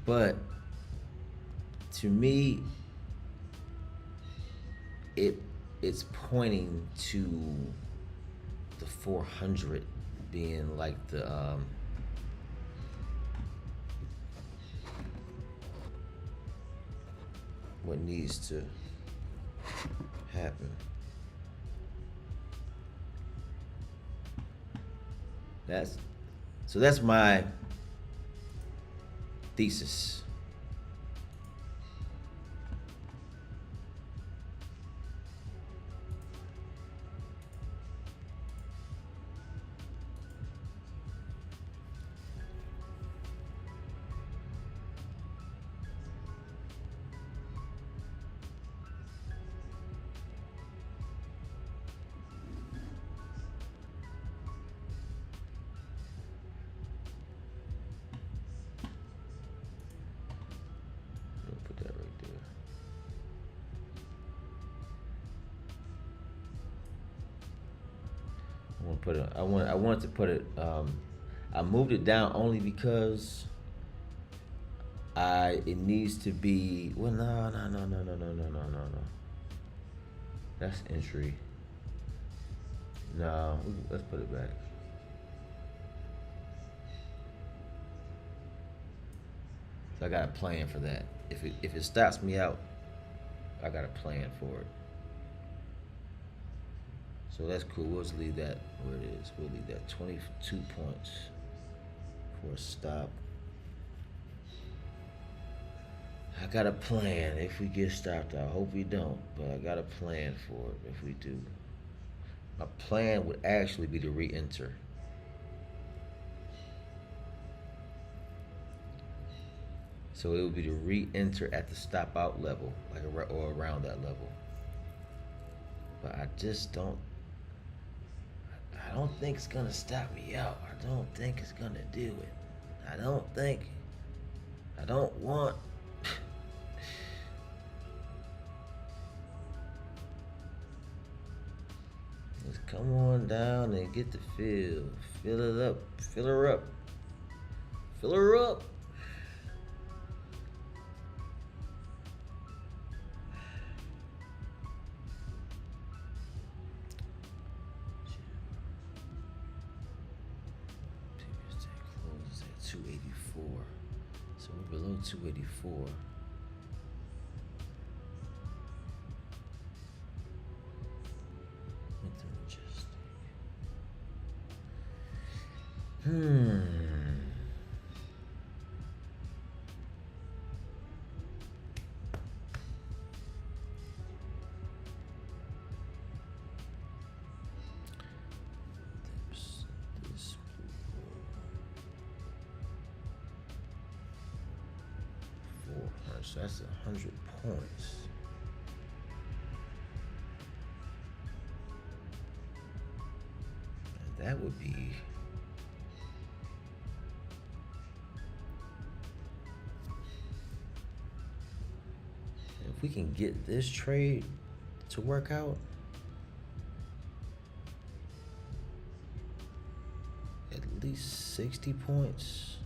But to me, it's pointing to the 400 being like the what needs to happen. That's my thesis. I wanted to put it. I moved it down only because it needs to be. Well, no. That's entry. No, let's put it back. So I got a plan for that. If it stops me out, I got a plan for it. So that's cool. We'll just leave that where it is. We'll leave that 22 points for a stop. I got a plan if we get stopped. I hope we don't, but I got a plan for it if we do. My plan would actually be to re-enter. So it would be to re-enter at the stop out level, like or around that level. But I just don't think it's gonna stop me out. I don't think it's gonna do it. I don't want Let's come on down and get the fill. Fill it up. Fill her up. Fill her up. Closes at 284. So we're below 284. much. That's 100 points. And that would be if we can get this trade to work out, at least 60 points,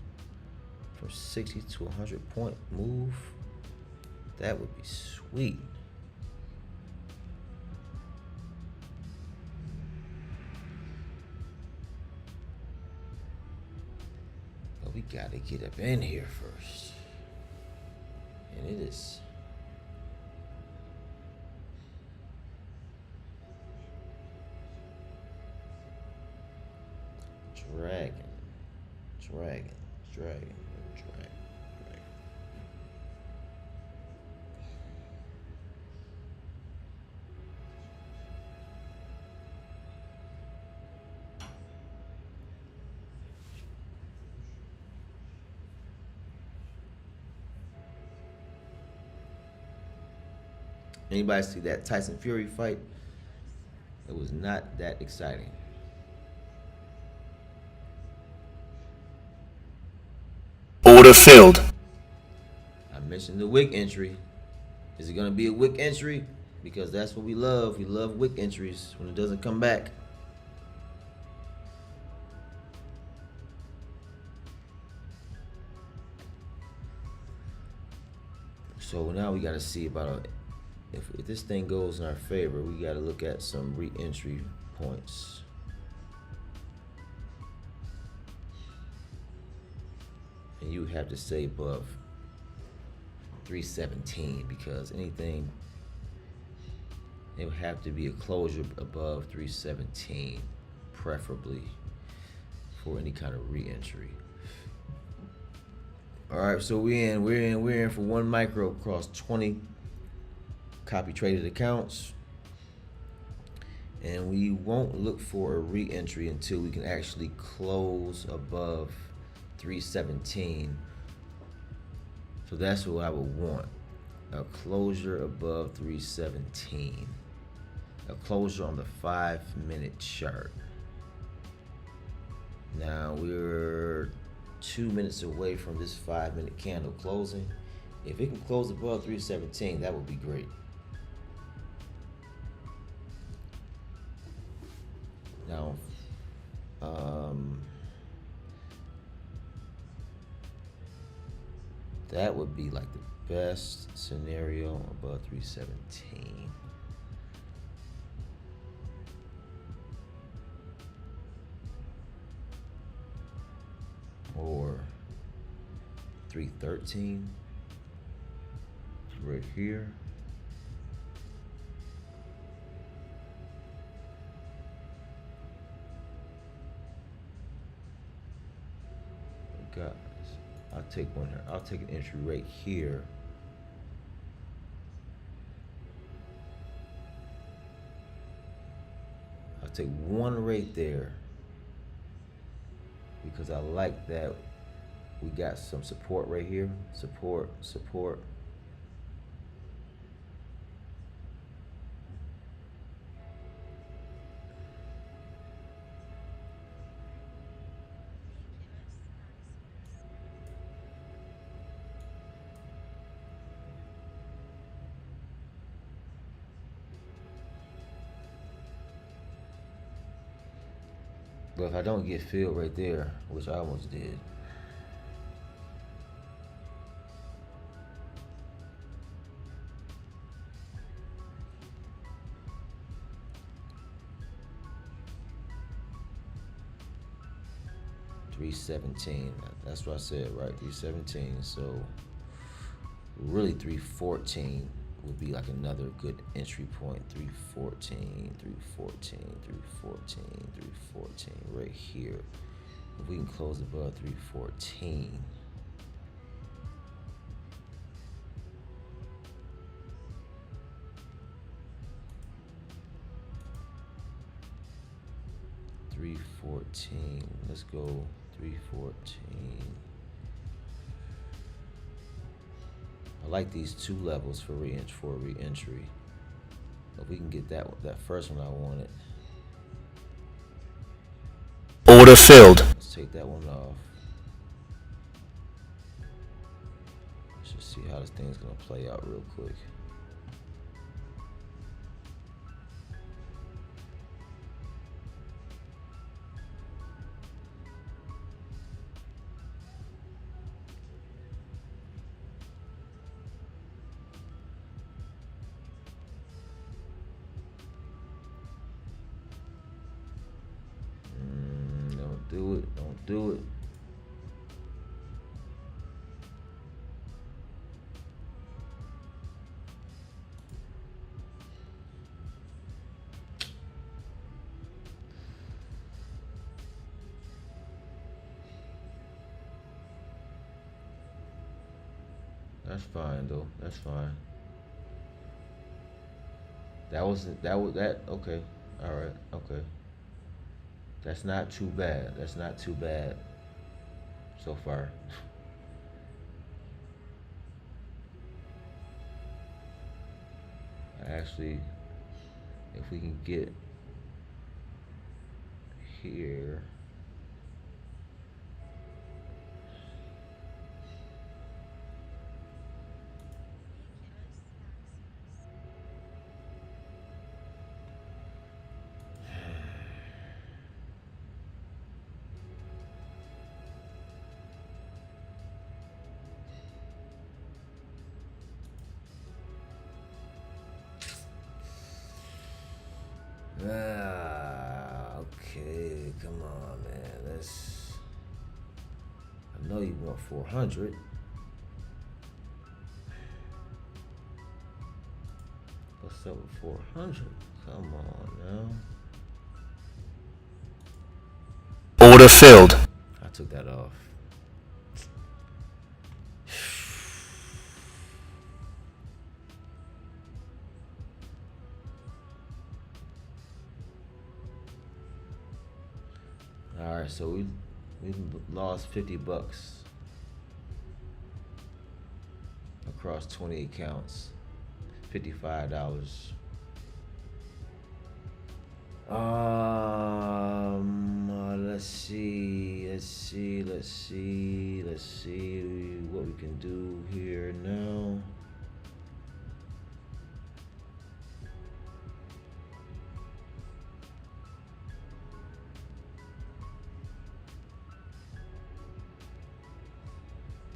from 60 to 100 point move, that would be sweet. But we gotta get up in here first. And it is dragging. Anybody see that Tyson Fury fight? It was not that exciting. Order filled. I mentioned the wick entry. Is it going to be a wick entry? Because that's what we love. We love wick entries when it doesn't come back. So now we got to see about if this thing goes in our favor, we got to look at some re-entry points. And you have to stay above 317 because anything, it would have to be a closure above 317, preferably for any kind of re-entry. All right, so we're in for 1 micro across 20 copy traded accounts, and we won't look for a re-entry until we can actually close above 317. So that's what I would want, a closure above 317, a closure on the 5-minute chart. Now we're 2 minutes away from this 5-minute candle closing. If it can close above 317, that would be great. Now, that would be like the best scenario above 317. Or 313 right here. Guys, I'll take one here. I'll take an entry right here. I'll take one right there because I like that we got some support right here. Support. But if I don't get filled right there, which I almost did, $317. That's what I said, right? $317. So really 314 would be like another good entry point. 314 right here. If we can close above 314, let's go 314. I like these 2 levels for re-entry. If we can get that first one I wanted. Order filled. Let's take that one off. Let's just see how this thing's gonna play out real quick. Don't do it. Don't do it. That's fine though. That's fine. Okay. All right. Okay. That's not too bad. That's not too bad so far. Actually, if we can get here. Okay, come on, man. I know you want 400. What's up with 400? Come on now. Order filled. I took that off. All right, so we lost $50 across 20 accounts, $55. Let's see what we can do here now.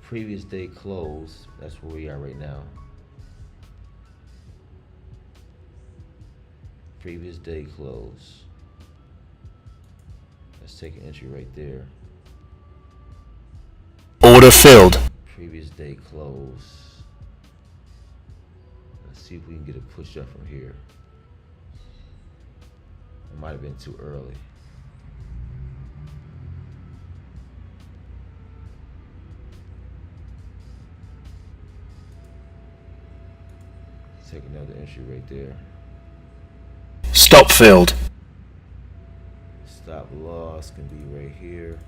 Previous day close, that's where we are right now. Previous day close. Let's take an entry right there. Order filled. Previous day close. Let's see if we can get a push up from here. It might have been too early. Take another entry right there. Stop filled. Stop loss can be right here.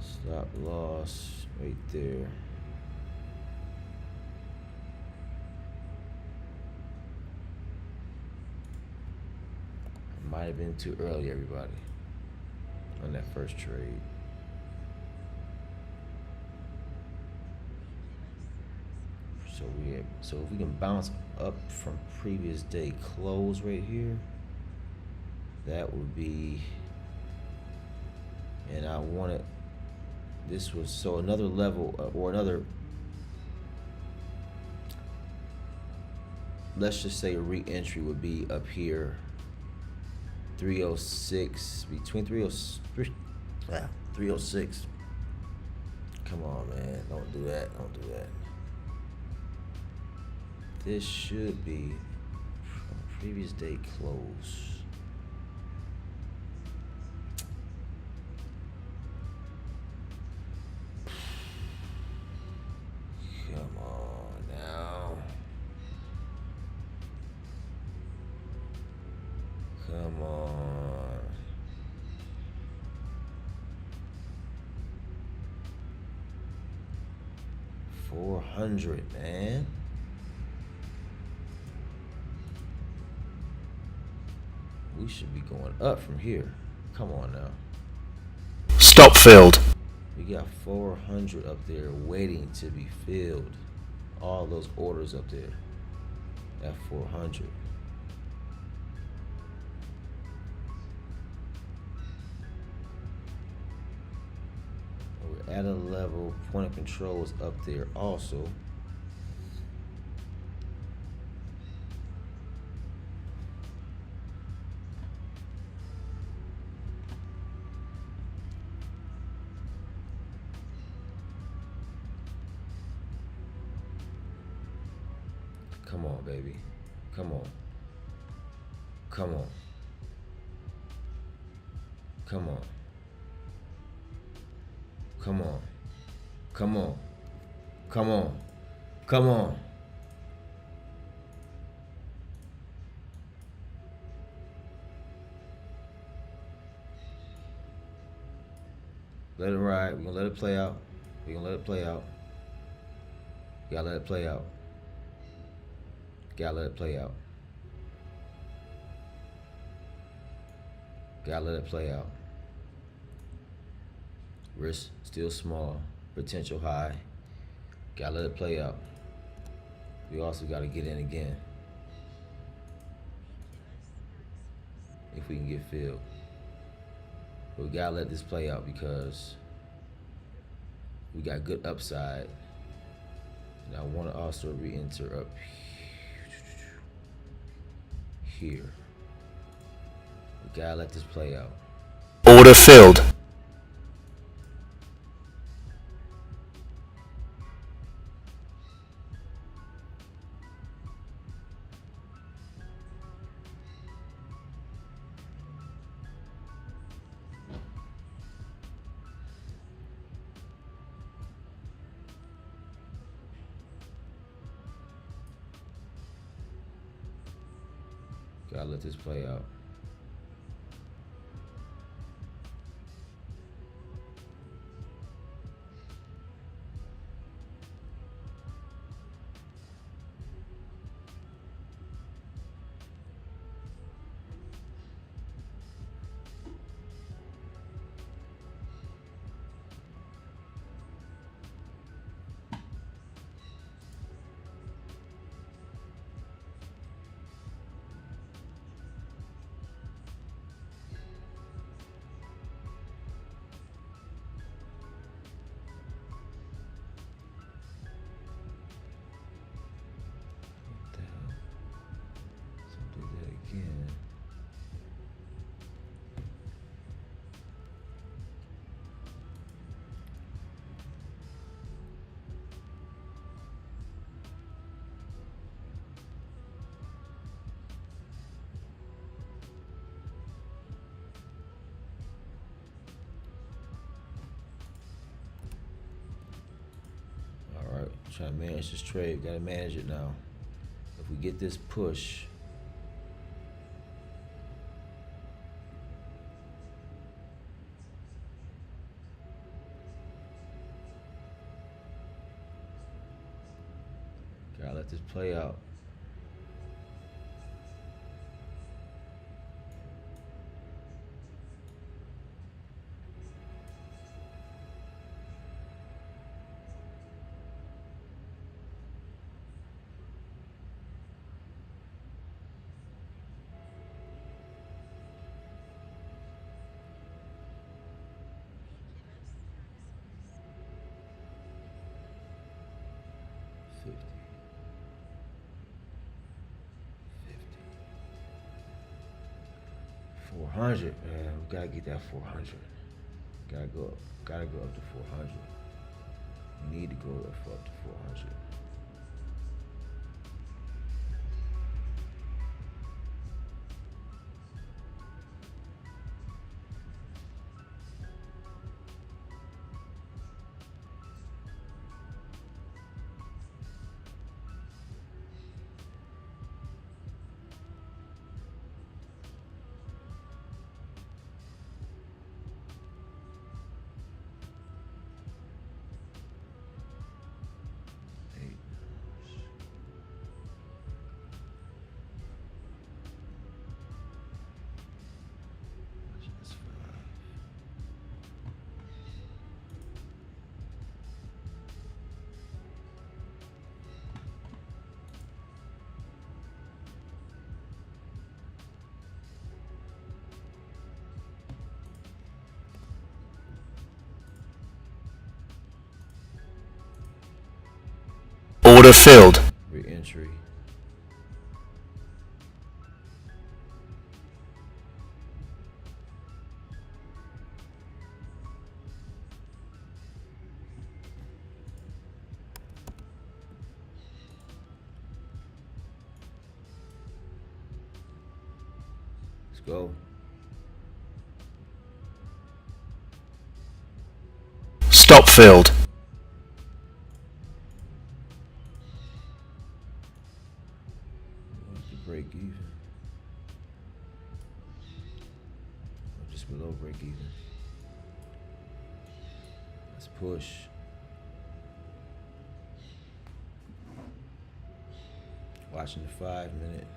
Stop loss right there. It might have been too early, everybody, on that first trade. So if we can bounce up from previous day close right here, that would be, and I wanted, this was, so another level or another, let's just say a re-entry would be up here, 306, between 306. Come on, man, don't do that, don't do that. This should be from previous day close. Come on now. Come on. 400, man. We should be going up from here. Come on now. Stop filled. We got 400 up there waiting to be filled. All those orders up there at 400. We're at a level. Point of control is up there also. Come on, baby. Come on. Come on. Come on. Come on. Come on. Come on. Come on. Let it ride. We're gonna let it play out. We're gonna let it play out. You gotta let it play out. Gotta let it play out. Gotta let it play out. Risk still small, potential high. Gotta let it play out. We also gotta get in again if we can get filled. But we gotta let this play out because we got good upside. And I wanna also re-enter up here. We gotta let this play out. Order filled. Gotta let this play out. Again. All right, trying to manage this trade. Got to manage it now. If we get this push. Gotta let this play out. $400, man. We gotta get that 400. Gotta go up to 400. We need to go up to 400. Order filled. Re-entry. Let's go. Stop filled. Break even. Or just below break even. Let's push. Watching the 5 minute.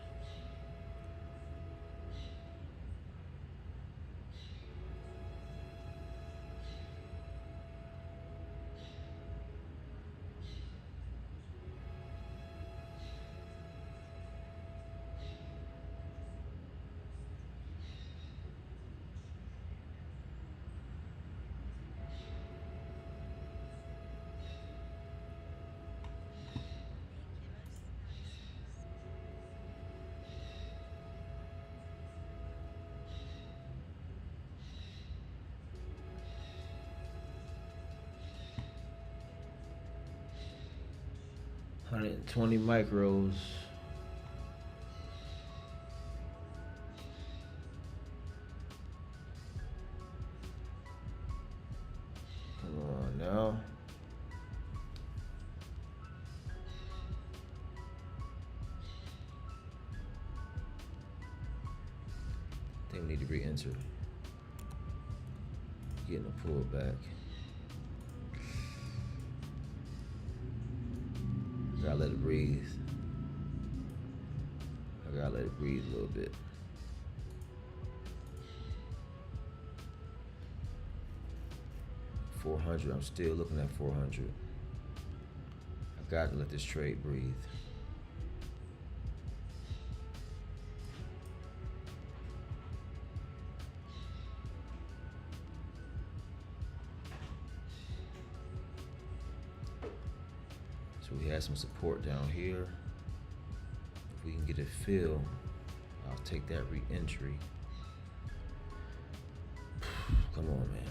$120 micros. Come on now. I think we need to re-enter. Getting a pullback. Gotta let it breathe. I gotta let it breathe a little bit. $400. I'm still looking at 400. I gotta let this trade breathe. So we had some support down here. If we can get a fill, I'll take that re-entry. Come on, man.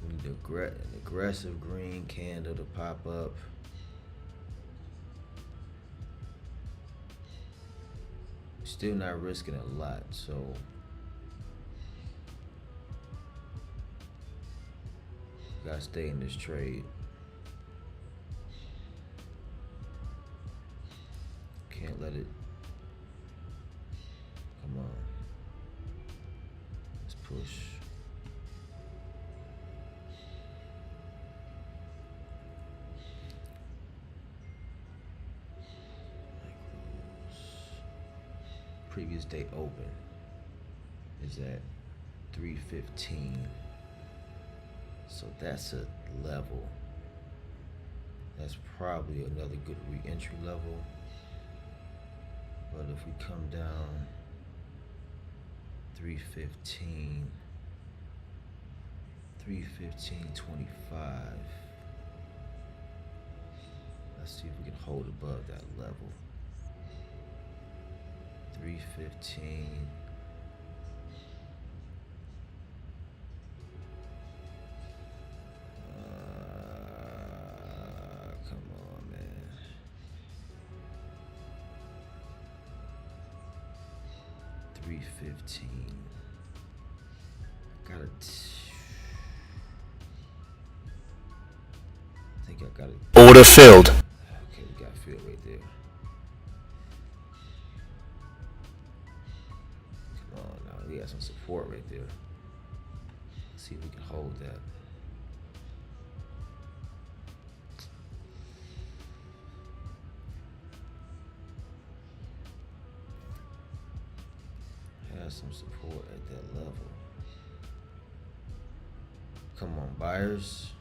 We need an aggressive green candle to pop up. Still not risking a lot, so gotta stay in this trade. Can't let it. Come on. Let's push. Previous day open is at 315. So that's a level. That's probably another good re-entry level. But if we come down 315, 315.25. Let's see if we can hold above that level. 315. Come on, man. 315. I think I got it. Order filled. Okay, we got fill right there. Come on now, we got some support right there. Let's see if we can hold that. Has some support at that level. Come on, buyers.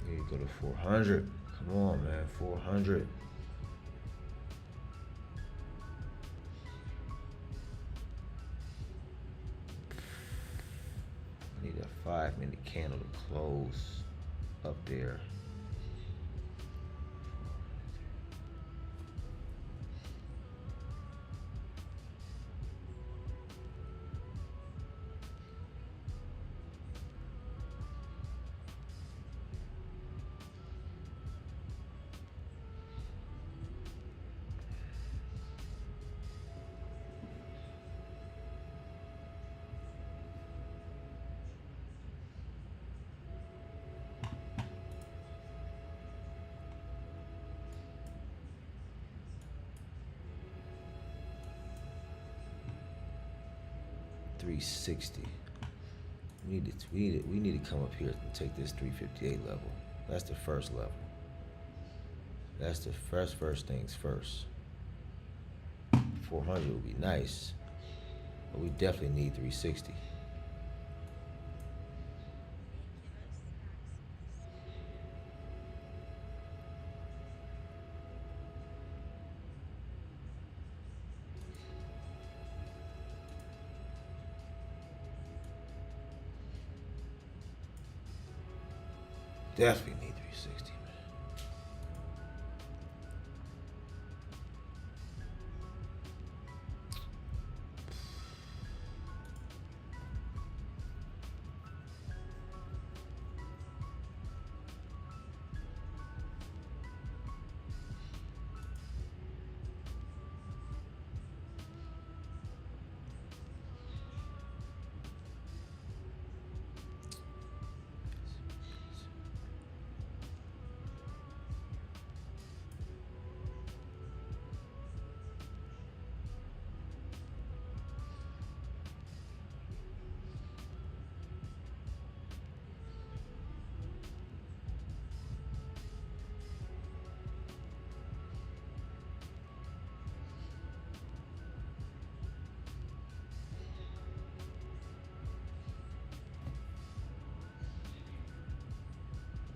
Here you go to 400. Come on, man. 400. I need a 5-minute candle to close up there. $360. We need to come up here and take this 358 level. That's the first level. That's the first things first. 400 would be nice, but we definitely need 360. Definitely need 360, man.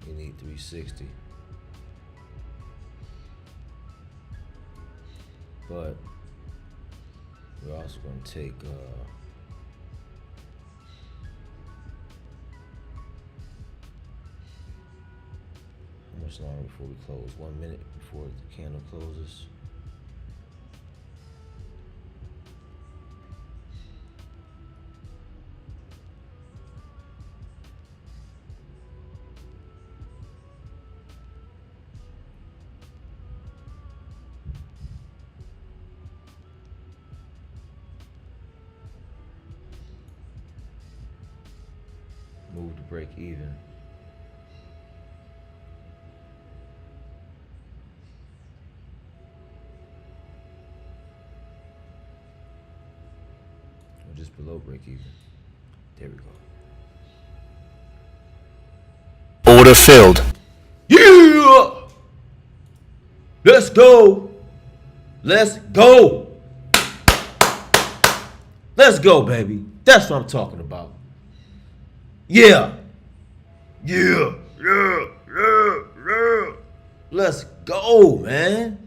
You need 360. But we're also going to take how much longer before we close? 1 minute before the candle closes. Move to break even. Or just below break even. There we go. Order filled. Yeah! Let's go! Let's go! Let's go, baby. That's what I'm talking about. Yeah. Yeah. Yeah. Yeah. Yeah. Let's go, man.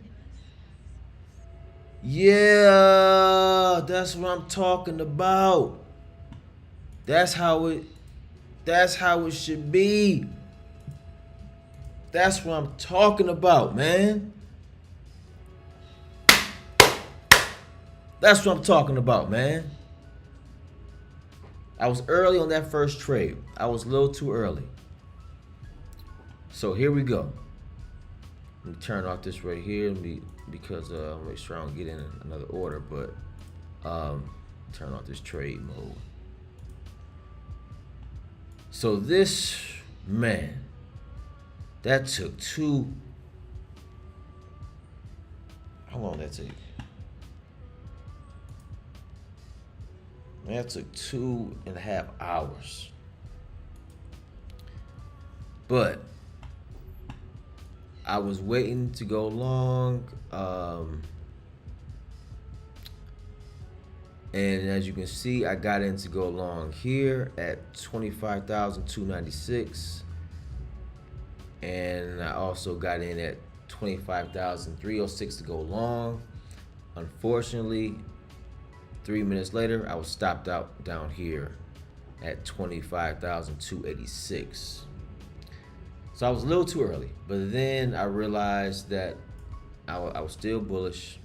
Yeah. That's what I'm talking about. That's how it should be. That's what I'm talking about, man. That's what I'm talking about, man. I was early on that first trade. I was a little too early. So here we go. Let me turn off this right here because I'm make sure I don't get in another order, but turn off this trade mode. So this, man, that took how long did that take? Man, that took 2.5 hours. But I was waiting to go long. And as you can see, I got in to go long here at 25,296. and I also got in at 25,306 to go long. Unfortunately, 3 minutes later, I was stopped out down here at 25,286. So I was a little too early, but then I realized that I was still bullish,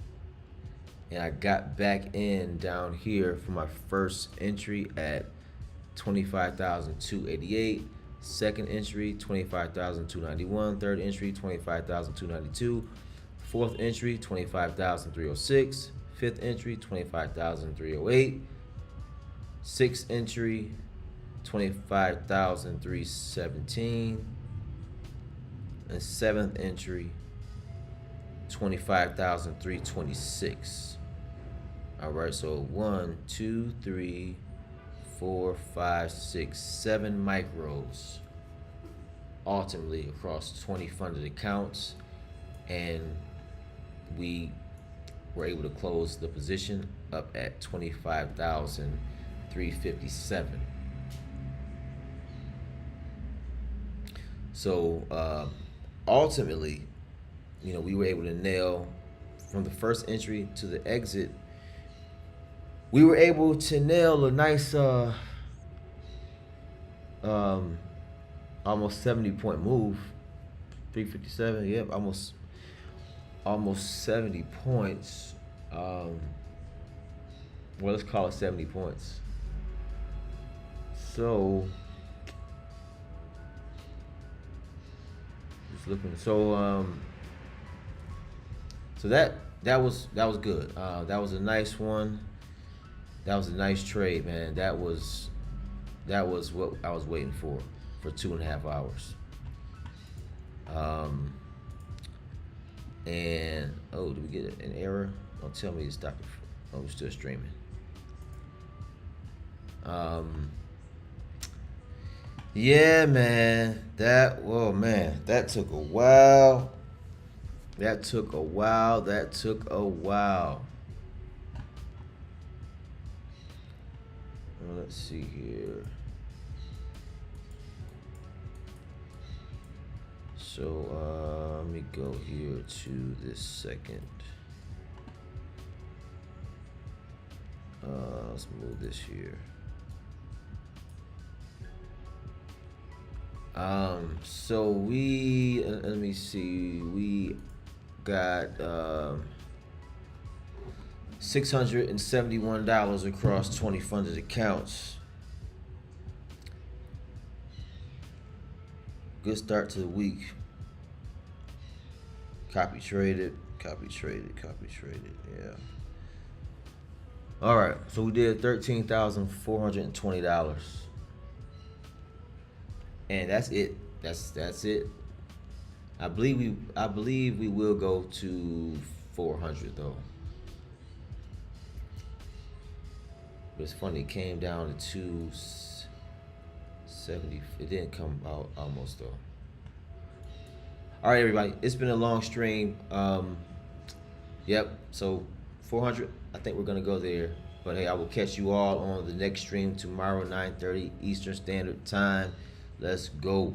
and I got back in down here for my first entry at 25,288. Second entry, 25,291. Third entry, 25,292. Fourth entry, 25,306. Fifth entry, 25,308. Sixth entry, 25,317. And seventh entry, 25,326. All right, so 1, 2, 3, 4, 5, 6, 7 micros ultimately across 20 funded accounts, and we were able to close the position up at 25,357. So ultimately, you know, we were able to nail from the first entry to the exit. We were able to nail a nice almost 70-point move. 357, yep, almost 70 points. Well, let's call it 70 points. So just looking, so that was good. That was a nice one. That was a nice trade, man. That was what I was waiting for 2.5 hours. And did we get an error? Don't tell me to stop it. Oh, we're still streaming. Yeah, man. That took a while. That took a while. Let's see here. So let me go here to this second. Let's move this here. So we let me see. We got $671 across 20 funded accounts. Good start to the week. Copy traded. Yeah. All right. So we did $13,420, and that's it. That's it. I believe we will go to 400 though. But it's funny, it came down to 270. It didn't come out almost though. All right, everybody. It's been a long stream. Yep. So 400. I think we're gonna go there. But hey, I will catch you all on the next stream tomorrow, 9:30 Eastern Standard Time. Let's go.